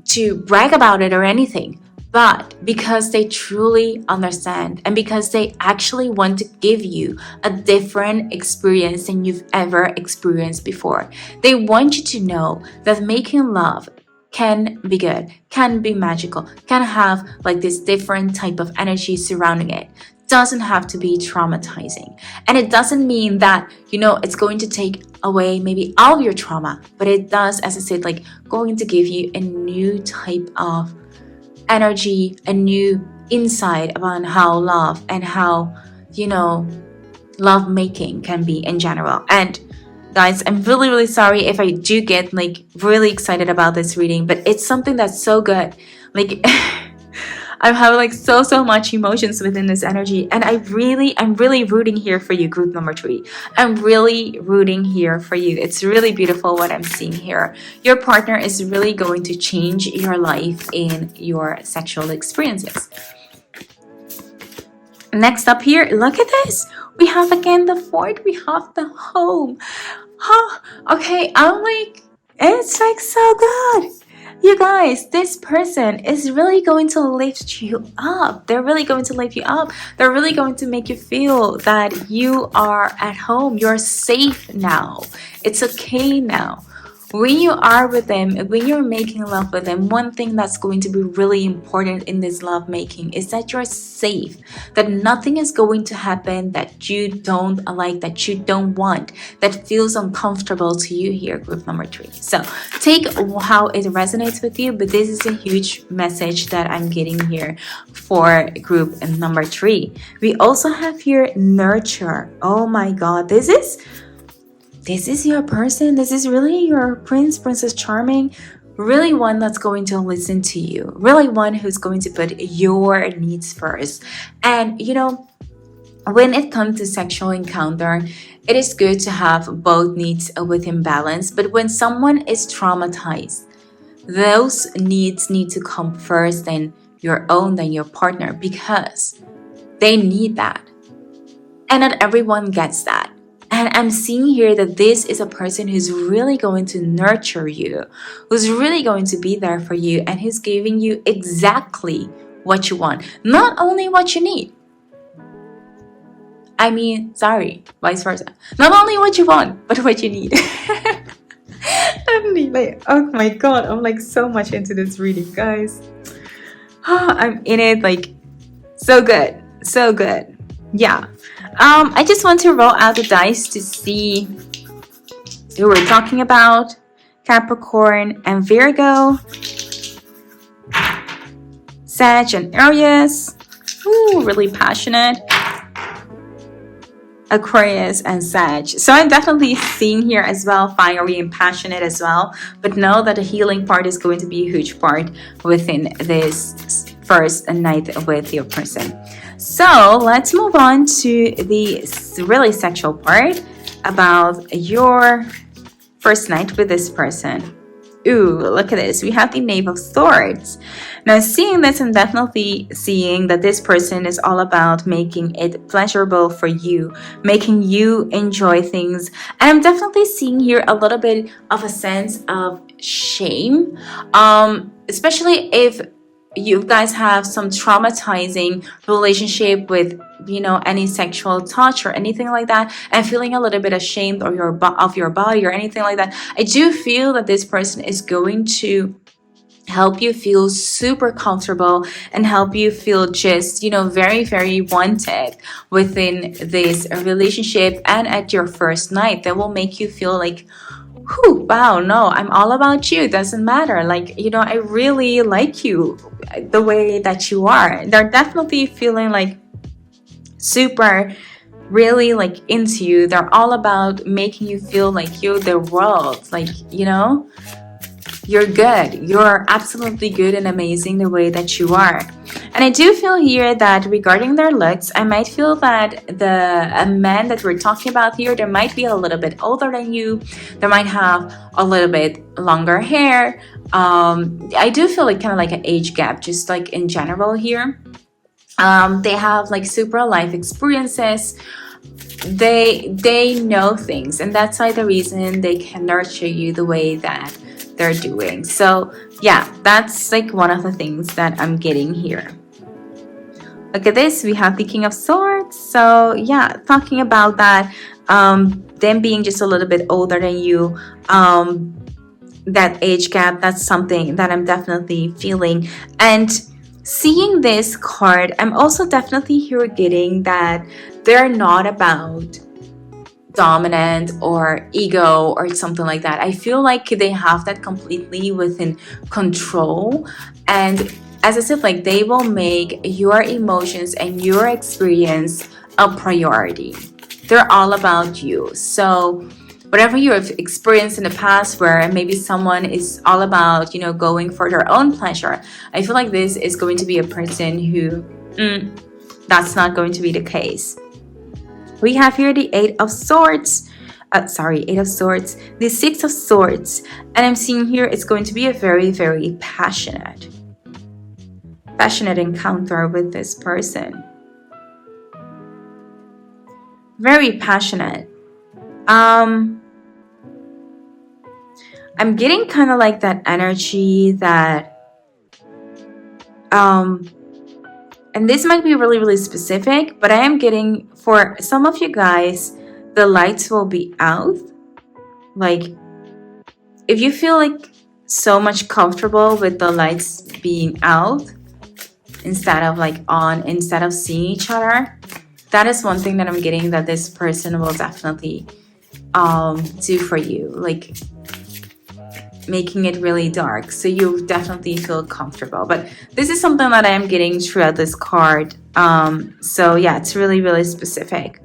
to brag about it or anything, but because they truly understand, and because they actually want to give you a different experience than you've ever experienced before. They want you to know that making love can be good, can be magical, can have like this different type of energy surrounding it. Doesn't have to be traumatizing, and it doesn't mean that it's going to take away maybe all of your trauma, but it does, as I said, like going to give you a new type of energy, a new insight about how love and how love making can be in general. And guys, I'm really sorry if I do get like really excited about this reading, but it's something that's so good. Like I'm having like so much emotions within this energy, and I'm really rooting here for you, group number 3. I'm really rooting here for you. It's really beautiful what I'm seeing here. Your partner is really going to change your life in your sexual experiences. Next up here, look at this. We have again the 4th. We have the home. Okay, I'm like, it's like so good. You guys, this person is really going to lift you up. They're really going to lift you up. They're really going to make you feel that you are at home. You're safe now. It's okay now. when you are with them, when you're making love with them, one thing that's going to be really important in this love making is that you're safe, that nothing is going to happen that you don't like, that you don't want, that feels uncomfortable to you here, group number 3. So take how it resonates with you, but this is a huge message that I'm getting here for group number 3. We also have here nurture. Oh my god, this is your person. This is really your prince, princess charming. Really one that's going to listen to you. Really one who's going to put your needs first. And you know, when it comes to sexual encounter, it is good to have both needs within balance. But when someone is traumatized, those needs need to come first than your own, than your partner, because they need that. And not everyone gets that. And I'm seeing here that this is a person who's really going to nurture you, who's really going to be there for you, and who's giving you exactly what you want. Not only what you need. I mean, sorry, vice versa. Not only what you want, but what you need. I'm like, oh my god, I'm like so much into this reading, guys. I'm in it, like, so good. So good. Yeah. I just want to roll out the dice to see who we're talking about. Capricorn and Virgo. Sag and Aries. Ooh, really passionate. Aquarius and Sag. So I'm definitely seeing here as well fiery and passionate as well. But know that the healing part is going to be a huge part within this first night with your person. So let's move on to the really sexual part about your first night with this person. Ooh, look at this. We have the Knave of Swords. Now, seeing this, I'm definitely seeing that this person is all about making it pleasurable for you, making you enjoy things. And I'm definitely seeing here a little bit of a sense of shame, especially if you guys have some traumatizing relationship with, you know, any sexual touch or anything like that, and feeling a little bit ashamed of your body or anything like that. I do feel that this person is going to help you feel super comfortable and help you feel just, you know, very, very wanted within this relationship. And at your first night, that will make you feel like, whew, wow, no, I'm all about you. It doesn't matter. Like, you know, I really like you the way that you are. They're definitely feeling like super, really like into you. They're all about making you feel like you're their world. Like, you know, you're good. You're absolutely good and amazing the way that you are. And I do feel here that regarding their looks, I might feel that the man that we're talking about here, they might be a little bit older than you. They might have a little bit longer hair. I do feel like kind of like an age gap, just like in general here. They have like super life experiences. They know things, and that's why the reason they can nurture you the way that they're doing. So yeah, that's like one of the things that I'm getting here. Look at this, we have the King of Swords. So yeah, talking about that, them being just a little bit older than you, that age gap, that's something that I'm definitely feeling. And seeing this card, I'm also definitely here getting that they're not about dominant or ego or something like that. I feel like they have that completely within control. And as I said, like, they will make your emotions and your experience a priority. They're all about you. So whatever you have experienced in the past where maybe someone is all about, you know, going for their own pleasure, I feel like this is going to be a person who that's not going to be the case. We have here the Eight of Swords. Eight of Swords. The Six of Swords. And I'm seeing here it's going to be a very, very passionate encounter with this person. Very passionate. I'm getting kind of like that energy that and this might be really, really specific, but I am getting, for some of you guys, the lights will be out. Like, if you feel like so much comfortable with the lights being out instead of like on, instead of seeing each other, that is one thing that I'm getting that this person will definitely do for you, like making it really dark so you definitely feel comfortable. But this is something that I am getting throughout this card. So yeah, it's really, really specific.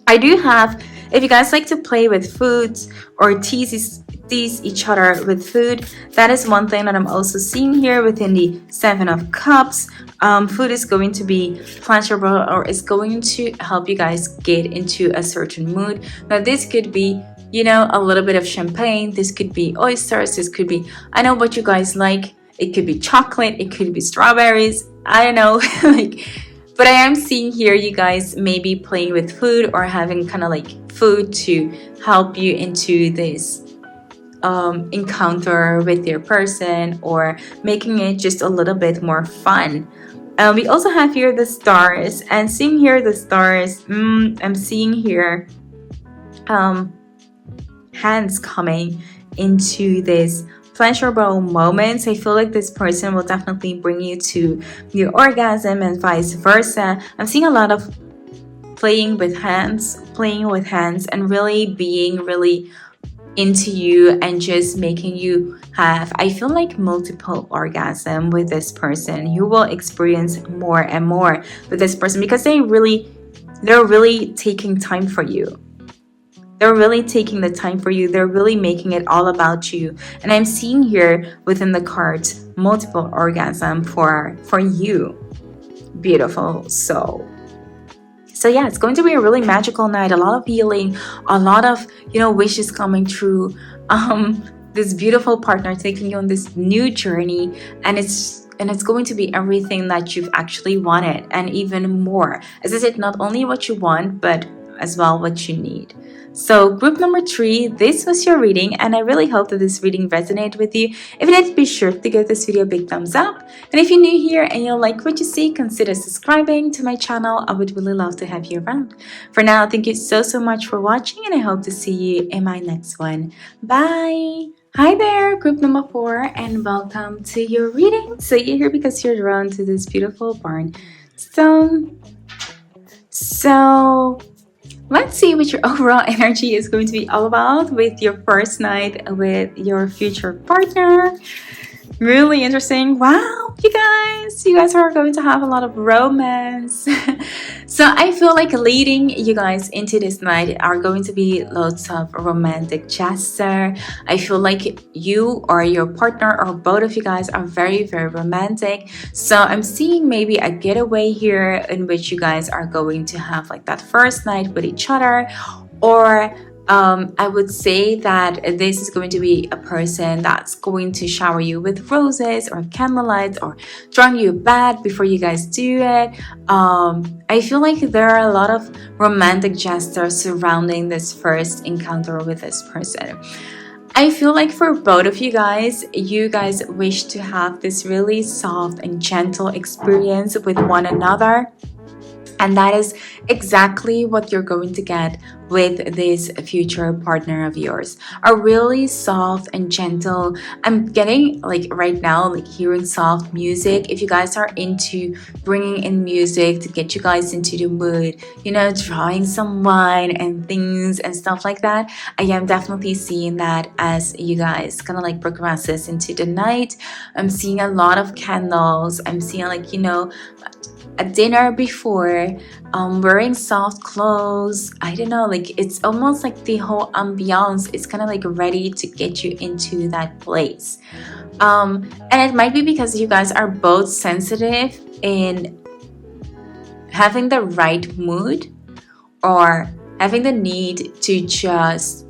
I do have, if you guys like to play with foods or tease each other with food, that is one thing that I'm also seeing here within the Seven of Cups. Food is going to be pleasurable, or is going to help you guys get into a certain mood. Now this could be, you know, a little bit of champagne. This could be oysters. This could be, I know what you guys like. It could be chocolate. It could be strawberries. I don't know. Like, but I am seeing here you guys maybe playing with food or having kind of like food to help you into this encounter with your person, or making it just a little bit more fun. We also have here the stars, and seeing here the stars, I'm seeing here hands coming into this pleasurable moments. I feel like this person will definitely bring you to your orgasm and vice versa. I'm seeing a lot of playing with hands, and really being really into you and just making you have, I feel like, multiple orgasm with this person. You will experience more and more with this person because they're really taking time for you. They're really taking the time for you. They're really making it all about you. And I'm seeing here within the cards multiple orgasm for you. Beautiful soul. So yeah, it's going to be a really magical night. A lot of healing, a lot of, you know, wishes coming true. This beautiful partner taking you on this new journey, and it's going to be everything that you've actually wanted and even more. As I said, not only what you want, but as well what you need. So group number 3, this was your reading, and I really hope that this reading resonated with you. If it did, be sure to give this video a big thumbs up. And if you're new here and you like what you see, consider subscribing to my channel. I would really love to have you around. For now, thank you so much for watching, and I hope to see you in my next one. Bye! Hi there, group number 4, and welcome to your reading. So you're here because you're drawn to this beautiful barn stone. So let's see what your overall energy is going to be all about with your first night with your future partner. Really interesting. Wow, you guys are going to have a lot of romance. So I feel like leading you guys into this night are going to be lots of romantic gesture. I feel like you or your partner or both of you guys are very, very romantic. So I'm seeing maybe a getaway here in which you guys are going to have like that first night with each other, or I would say that this is going to be a person that's going to shower you with roses or candlelight or drawing you a bath before you guys do it. I feel like there are a lot of romantic gestures surrounding this first encounter with this person. I feel like for both of you guys wish to have this really soft and gentle experience with one another. And that is exactly what you're going to get with this future partner of yours. A really soft and gentle, I'm getting like right now, like hearing soft music. If you guys are into bringing in music to get you guys into the mood, you know, drawing some wine and things and stuff like that, I am definitely seeing that as you guys kind of like progresses into the night. I'm seeing a lot of candles. I'm seeing like, you know, a dinner before, wearing soft clothes. I don't know, like it's almost like the whole ambiance is kind of like ready to get you into that place. And it might be because you guys are both sensitive in having the right mood, or having the need to just,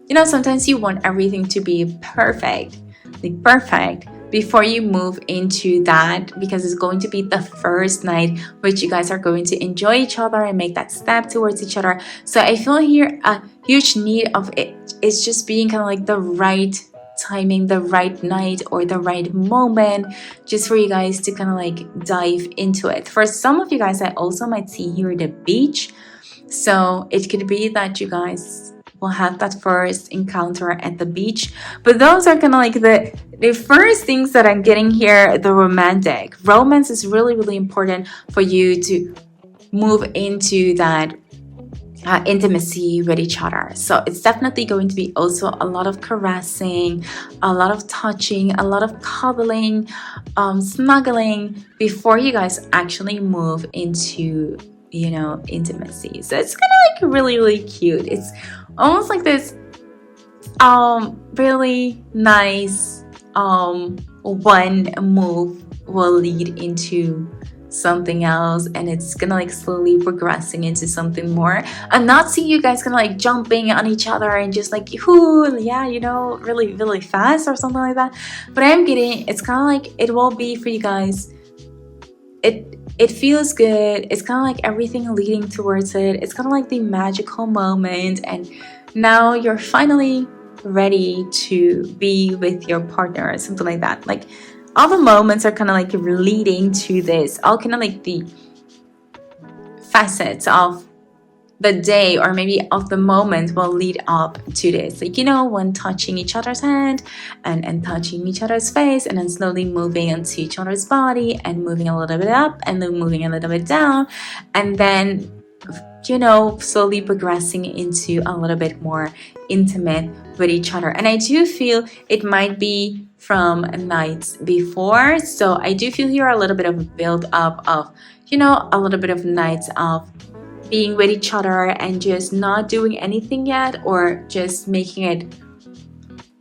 you know, sometimes you want everything to be perfect, like perfect, before you move into that, because it's going to be the first night which you guys are going to enjoy each other and make that step towards each other. So I feel here a huge need of it is just being kind of like the right timing, the right night or the right moment, just for you guys to kind of like dive into it. For some of you guys, I also might see here the beach. So it could be that you guys will have that first encounter at the beach. But those are kind of like the first things that I'm getting here. The romantic romance is really, really important for you to move into that intimacy with each other. So it's definitely going to be also a lot of caressing, a lot of touching, a lot of cuddling, snuggling before you guys actually move into, intimacy. So it's kind of like really, really cute. It's almost like this really nice one move will lead into something else, and it's gonna like slowly progressing into something more. I'm not seeing you guys gonna like jumping on each other and just like yeah, really, really fast or something like that. But I'm getting, it's kind of like it will be for you guys, it feels good. It's kind of like everything leading towards it. It's kind of like the magical moment, and now you're finally ready to be with your partner or something like that. Like all the moments are kind of like leading to this, all kind of like the facets of the day or maybe of the moment will lead up to this. Like, when touching each other's hand and touching each other's face, and then slowly moving into each other's body and moving a little bit up and then moving a little bit down, and then slowly progressing into a little bit more intimate with each other. And I do feel it might be from nights before. So I do feel here a little bit of a build up of, a little bit of nights of being with each other and just not doing anything yet, or just making it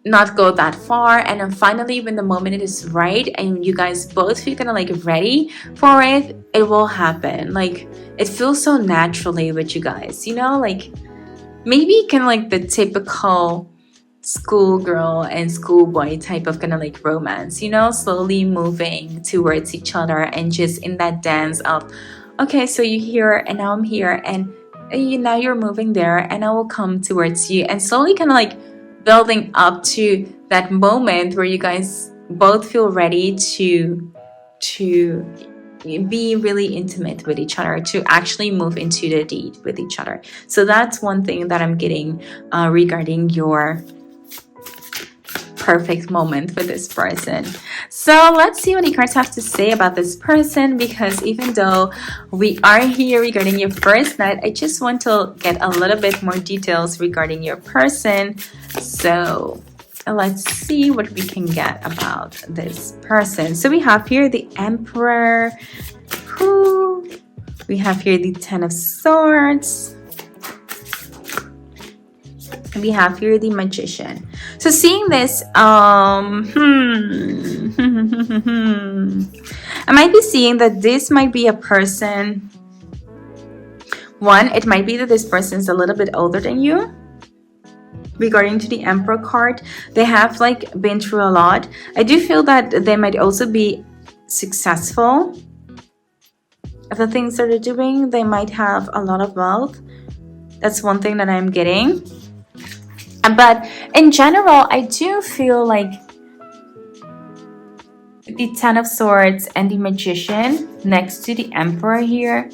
not go that far. And then finally, when the moment is right and you guys both feel kind of like ready for it, it will happen. Like it feels so naturally with you guys, like maybe kind of like the typical schoolgirl and schoolboy type of kind of like romance, slowly moving towards each other and just in that dance of, okay, so you're here and now I'm here, and now you're moving there and I will come towards you, and slowly kind of like building up to that moment where you guys both feel ready to be really intimate with each other, to actually move into the deed with each other. So that's one thing that I'm getting regarding your perfect moment with this person. So let's see what the cards have to say about this person, because even though we are here regarding your first night, I just want to get a little bit more details regarding your person. So let's see what we can get about this person. So we have here the Emperor. We have here the Ten of Swords. We have here the Magician. So seeing this, I might be seeing that this might be a person. One, it might be that this person is a little bit older than you. Regarding to the Emperor card, they have like been through a lot. I do feel that they might also be successful at the things that they're doing. They might have a lot of wealth. That's one thing that I'm getting. But in general, I do feel like the Ten of Swords and the Magician next to the Emperor here,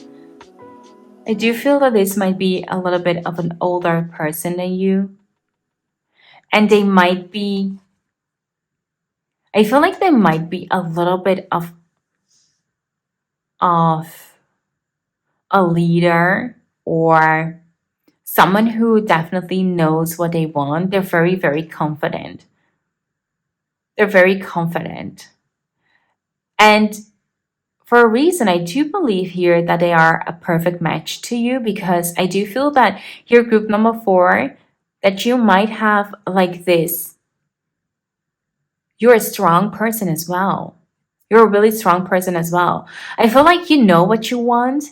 I do feel that this might be a little bit of an older person than you. And they might be, I feel like they might be a little bit of a leader, or someone who definitely knows what they want. They're very, very confident. They're very confident. And for a reason, I do believe here that they are a perfect match to you, because I do feel that your group number 4, that you might have like this. You're a strong person as well. You're a really strong person as well. I feel like you know what you want,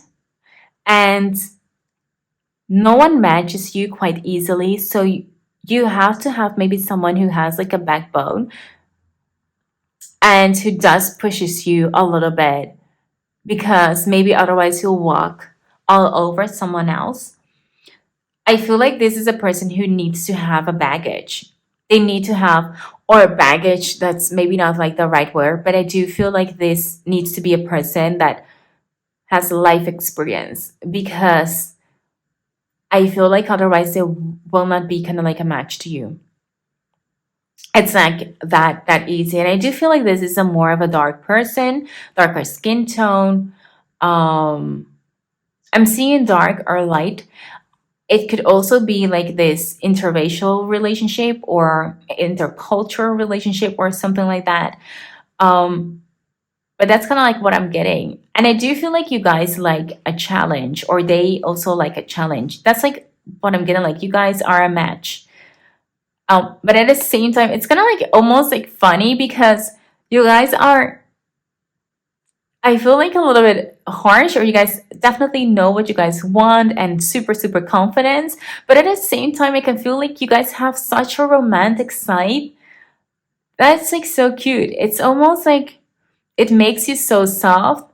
and no one matches you quite easily. So you have to have maybe someone who has like a backbone and who does pushes you a little bit, because maybe otherwise you'll walk all over someone else. I feel like this is a person who needs to have a baggage. They need to have, or baggage, that's maybe not like the right word, but I do feel like this needs to be a person that has life experience, because I feel like otherwise they will not be kind of like a match to you. It's like that easy. And I do feel like this is a more of a dark person, darker skin tone. Um, I'm seeing dark or light. It could also be like this interracial relationship or intercultural relationship or something like that. Um, but that's kind of like what I'm getting. And I do feel like you guys like a challenge, or they also like a challenge. That's like what I'm getting. Like you guys are a match. But at the same time, it's kind of like almost like funny because you guys are, I feel like a little bit harsh, or you guys definitely know what you guys want and super, super confident. But at the same time, I can feel like you guys have such a romantic side that's like so cute. It's almost like it makes you so soft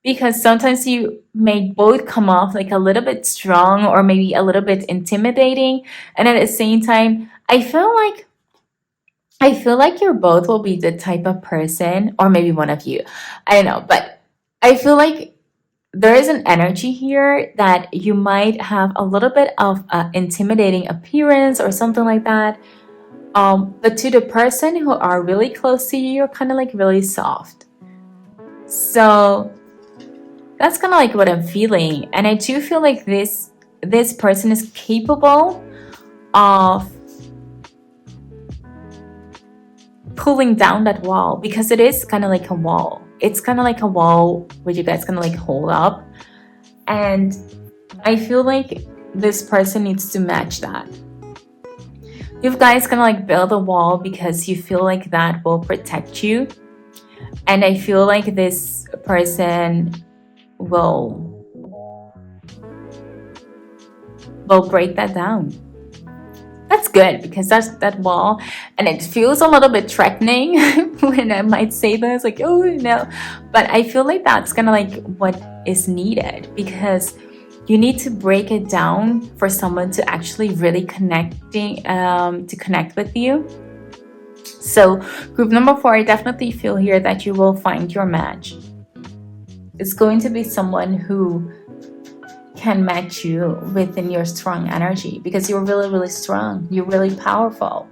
because sometimes you may both come off like a little bit strong or maybe a little bit intimidating. And at the same time, I feel like you both will be the type of person, or maybe one of you. I don't know, but I feel like there is an energy here that you might have a little bit of intimidating appearance or something like that. But to the person who are really close to you, you're kind of like really soft. So that's kind of like what I'm feeling, and I do feel like this person is capable of pulling down that wall, because it is kind of like a wall. It's kind of like a wall where you guys kind of like hold up, and I feel like this person needs to match that. You guys kind of like build a wall because you feel like that will protect you, and I feel like this person will break that down. That's good because that's that wall, and it feels a little bit threatening when I might say this, like, oh no, but I feel like that's kind of like what is needed, because you need to break it down for someone to actually really connect with you. So group number 4, I definitely feel here that you will find your match. It's going to be someone who can match you within your strong energy, because you're really, really strong. You're really powerful.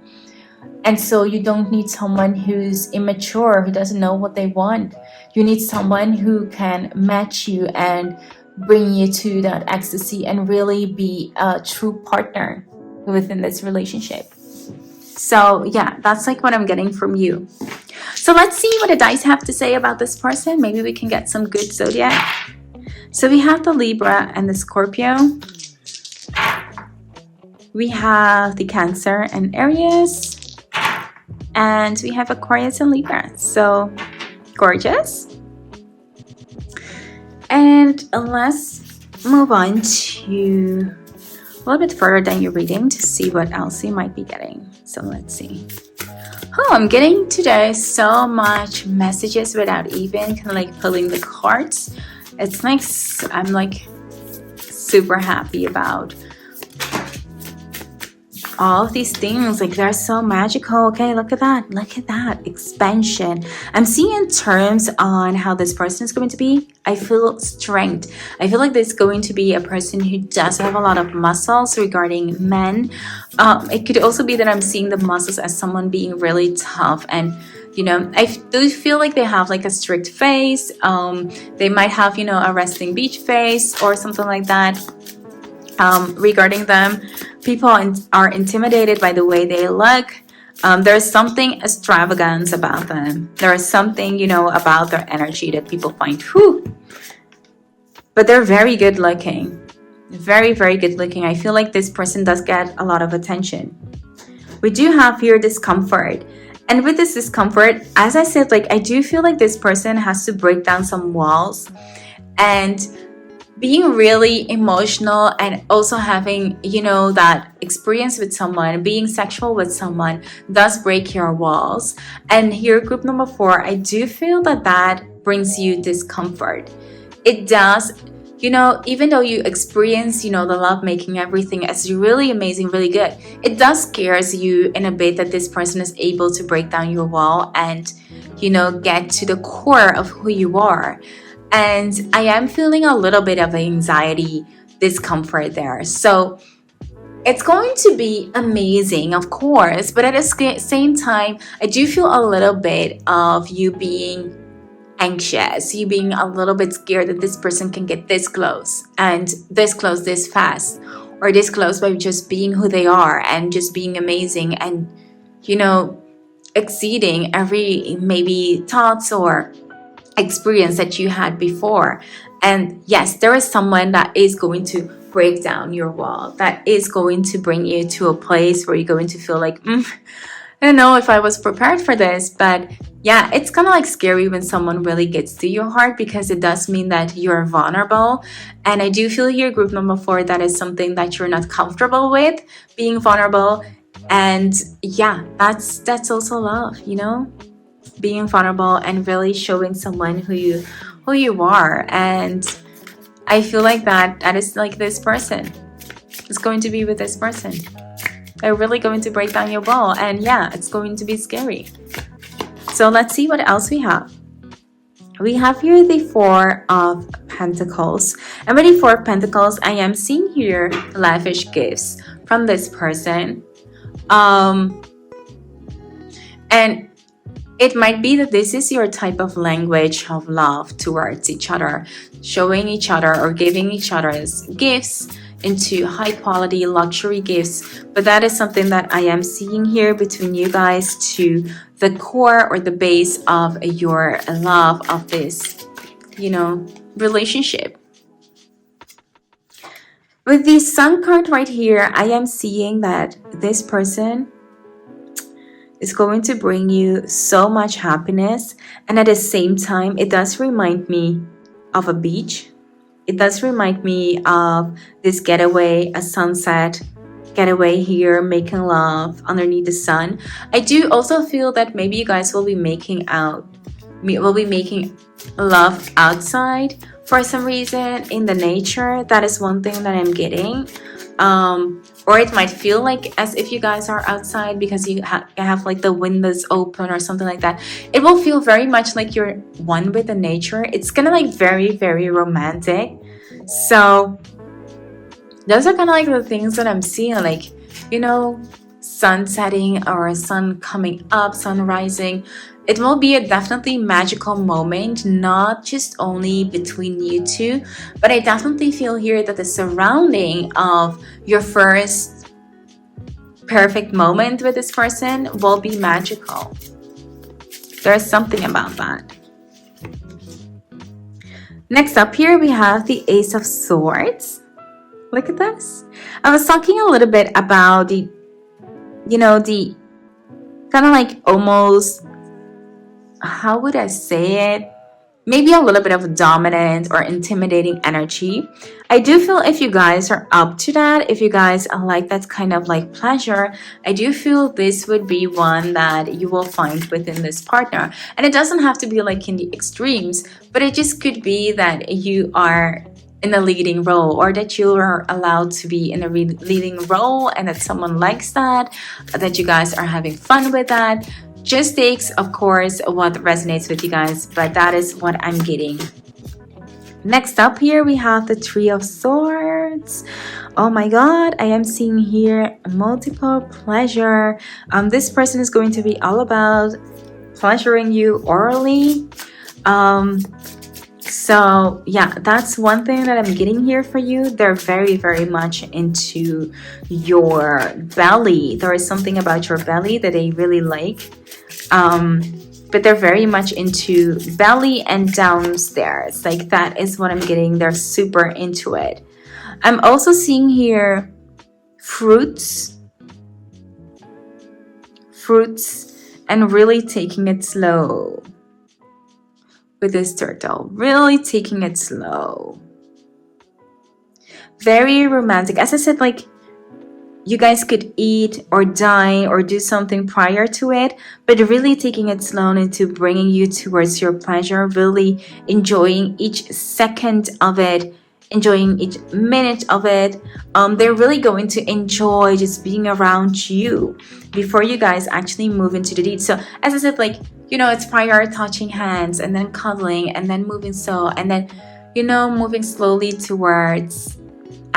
And so you don't need someone who's immature, who doesn't know what they want. You need someone who can match you and bring you to that ecstasy and really be a true partner within this relationship. So yeah, that's like what I'm getting from you. So let's see what the dice have to say about this person. Maybe we can get some good zodiac. So we have the Libra and the Scorpio. We have the Cancer and Aries. And we have Aquarius and Libra. So gorgeous. And let's move on to a little bit further down your reading to see what else you might be getting. So let's see. Oh, I'm getting today so much messages without even kind of like pulling the cards. It's like I'm like super happy about all of these things. Like they're so magical. Okay, look at that. Look at that. Expansion. I'm seeing in terms on how this person is going to be. I feel strength. I feel like there's going to be a person who does have a lot of muscles regarding men. It could also be that I'm seeing the muscles as someone being really tough, and you know, I do feel like they have like a strict face. They might have, you know, a resting beach face or something like that. Regarding them, people are intimidated by the way they look. There's something extravagant about them. There is something, you know, about their energy that people find, whew. But they're very good looking. Very, very good looking. I feel like this person does get a lot of attention. We do have here discomfort. And with this discomfort, as I said, like I do feel like this person has to break down some walls, and being really emotional and also having, you know, that experience with someone, being sexual with someone does break your walls. And here, group number 4, I do feel that that brings you discomfort. It does. You know, even though you experience, you know, the love making, everything is really amazing, really good, it does scares you in a bit that this person is able to break down your wall and, you know, get to the core of who you are. And I am feeling a little bit of anxiety discomfort there. So it's going to be amazing, of course, but at the same time, I do feel a little bit of you being anxious, you being a little bit scared that this person can get this close and this close this fast, or this close by just being who they are and just being amazing and, exceeding every maybe thoughts or experience that you had before. And yes, there is someone that is going to break down your wall, that is going to bring you to a place where you're going to feel like, I don't know if I was prepared for this. But yeah, it's kind of like scary when someone really gets to your heart, because it does mean that you're vulnerable. And I do feel here, group number 4, that is something that you're not comfortable with, being vulnerable. And yeah, that's also love, being vulnerable and really showing someone who you are. And I feel like that is like this person is going to be with this person. They're really going to break down your wall, and yeah, it's going to be scary. So let's see what else we have. We have here the 4 of Pentacles, and with the 4 of Pentacles, I am seeing here lavish gifts from this person. And it might be that this is your type of language of love towards each other, showing each other or giving each other gifts into high quality luxury gifts. But that is something that I am seeing here between you guys, to the core or the base of your love of this, relationship. With the Sun card right here, I am seeing that this person is going to bring you so much happiness. And at the same time, it does remind me of a beach. It does remind me of this getaway, a sunset getaway here, making love underneath the sun. I do also feel that maybe you guys will be making love outside for some reason, in the nature. That is one thing that I'm getting. Or it might feel like as if you guys are outside because you have like the windows open or something like that. It will feel very much like you're one with the nature. It's kind of like very, very romantic. So those are kind of like the things that I'm seeing, like, sun setting or sun coming up, sun rising. It will be a definitely magical moment, not just only between you two, but I definitely feel here that the surrounding of your first perfect moment with this person will be magical. There's something about that. Next up here, we have the Ace of Swords. Look at this. I was talking a little bit about the kind of like almost, how would I say it? Maybe a little bit of dominant or intimidating energy. I do feel if you guys are up to that, if you guys like that kind of like pleasure, I do feel this would be one that you will find within this partner. And it doesn't have to be like in the extremes, but it just could be that you are in a leading role, or that you are allowed to be in a leading role, and that someone likes that you guys are having fun with that. Just takes, of course, what resonates with you guys, but that is what I'm getting. Next up here, we have the Three of Swords. Oh my god, I am seeing here multiple pleasure. This person is going to be all about pleasuring you orally. So yeah, that's one thing that I'm getting here for you. They're very, very much into your belly. There is something about your belly that they really like. But they're very much into belly and downstairs. Like, that is what I'm getting. They're super into it. I'm also seeing here fruits, and really taking it slow. With this turtle, really taking it slow. Very romantic. As I said, like, you guys could eat or dine or do something prior to it, but really taking it slow into bringing you towards your pleasure, really enjoying each second of it, enjoying each minute of it. They're really going to enjoy just being around you before you guys actually move into the deed. So as I said, like, it's prior touching hands and then cuddling and then moving and then, moving slowly towards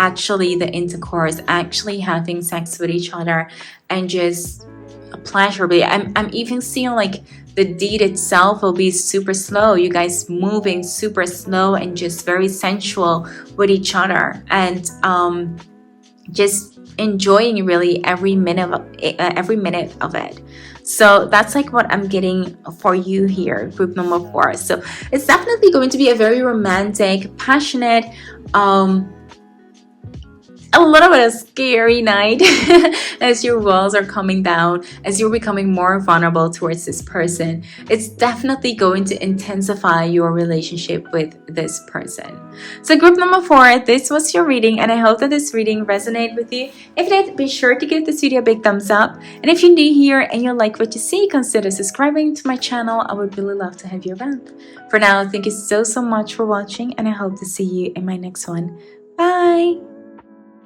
actually the intercourse, actually having sex with each other, and just a pleasure. But I'm even seeing like the deed itself will be super slow. You guys moving super slow and just very sensual with each other, and just enjoying really every minute of it. So that's like what I'm getting for you here, group number 4. So it's definitely going to be a very romantic, passionate, a little bit of scary night as your walls are coming down, as you're becoming more vulnerable towards this person. It's definitely going to intensify your relationship with this person. So group number 4, this was your reading, and I hope that this reading resonated with you. If it did, be sure to give this video a big thumbs up. And if you're new here and you like what you see, consider subscribing to my channel. I would really love to have you around. For now, thank you so much for watching, and I hope to see you in my next one. Bye!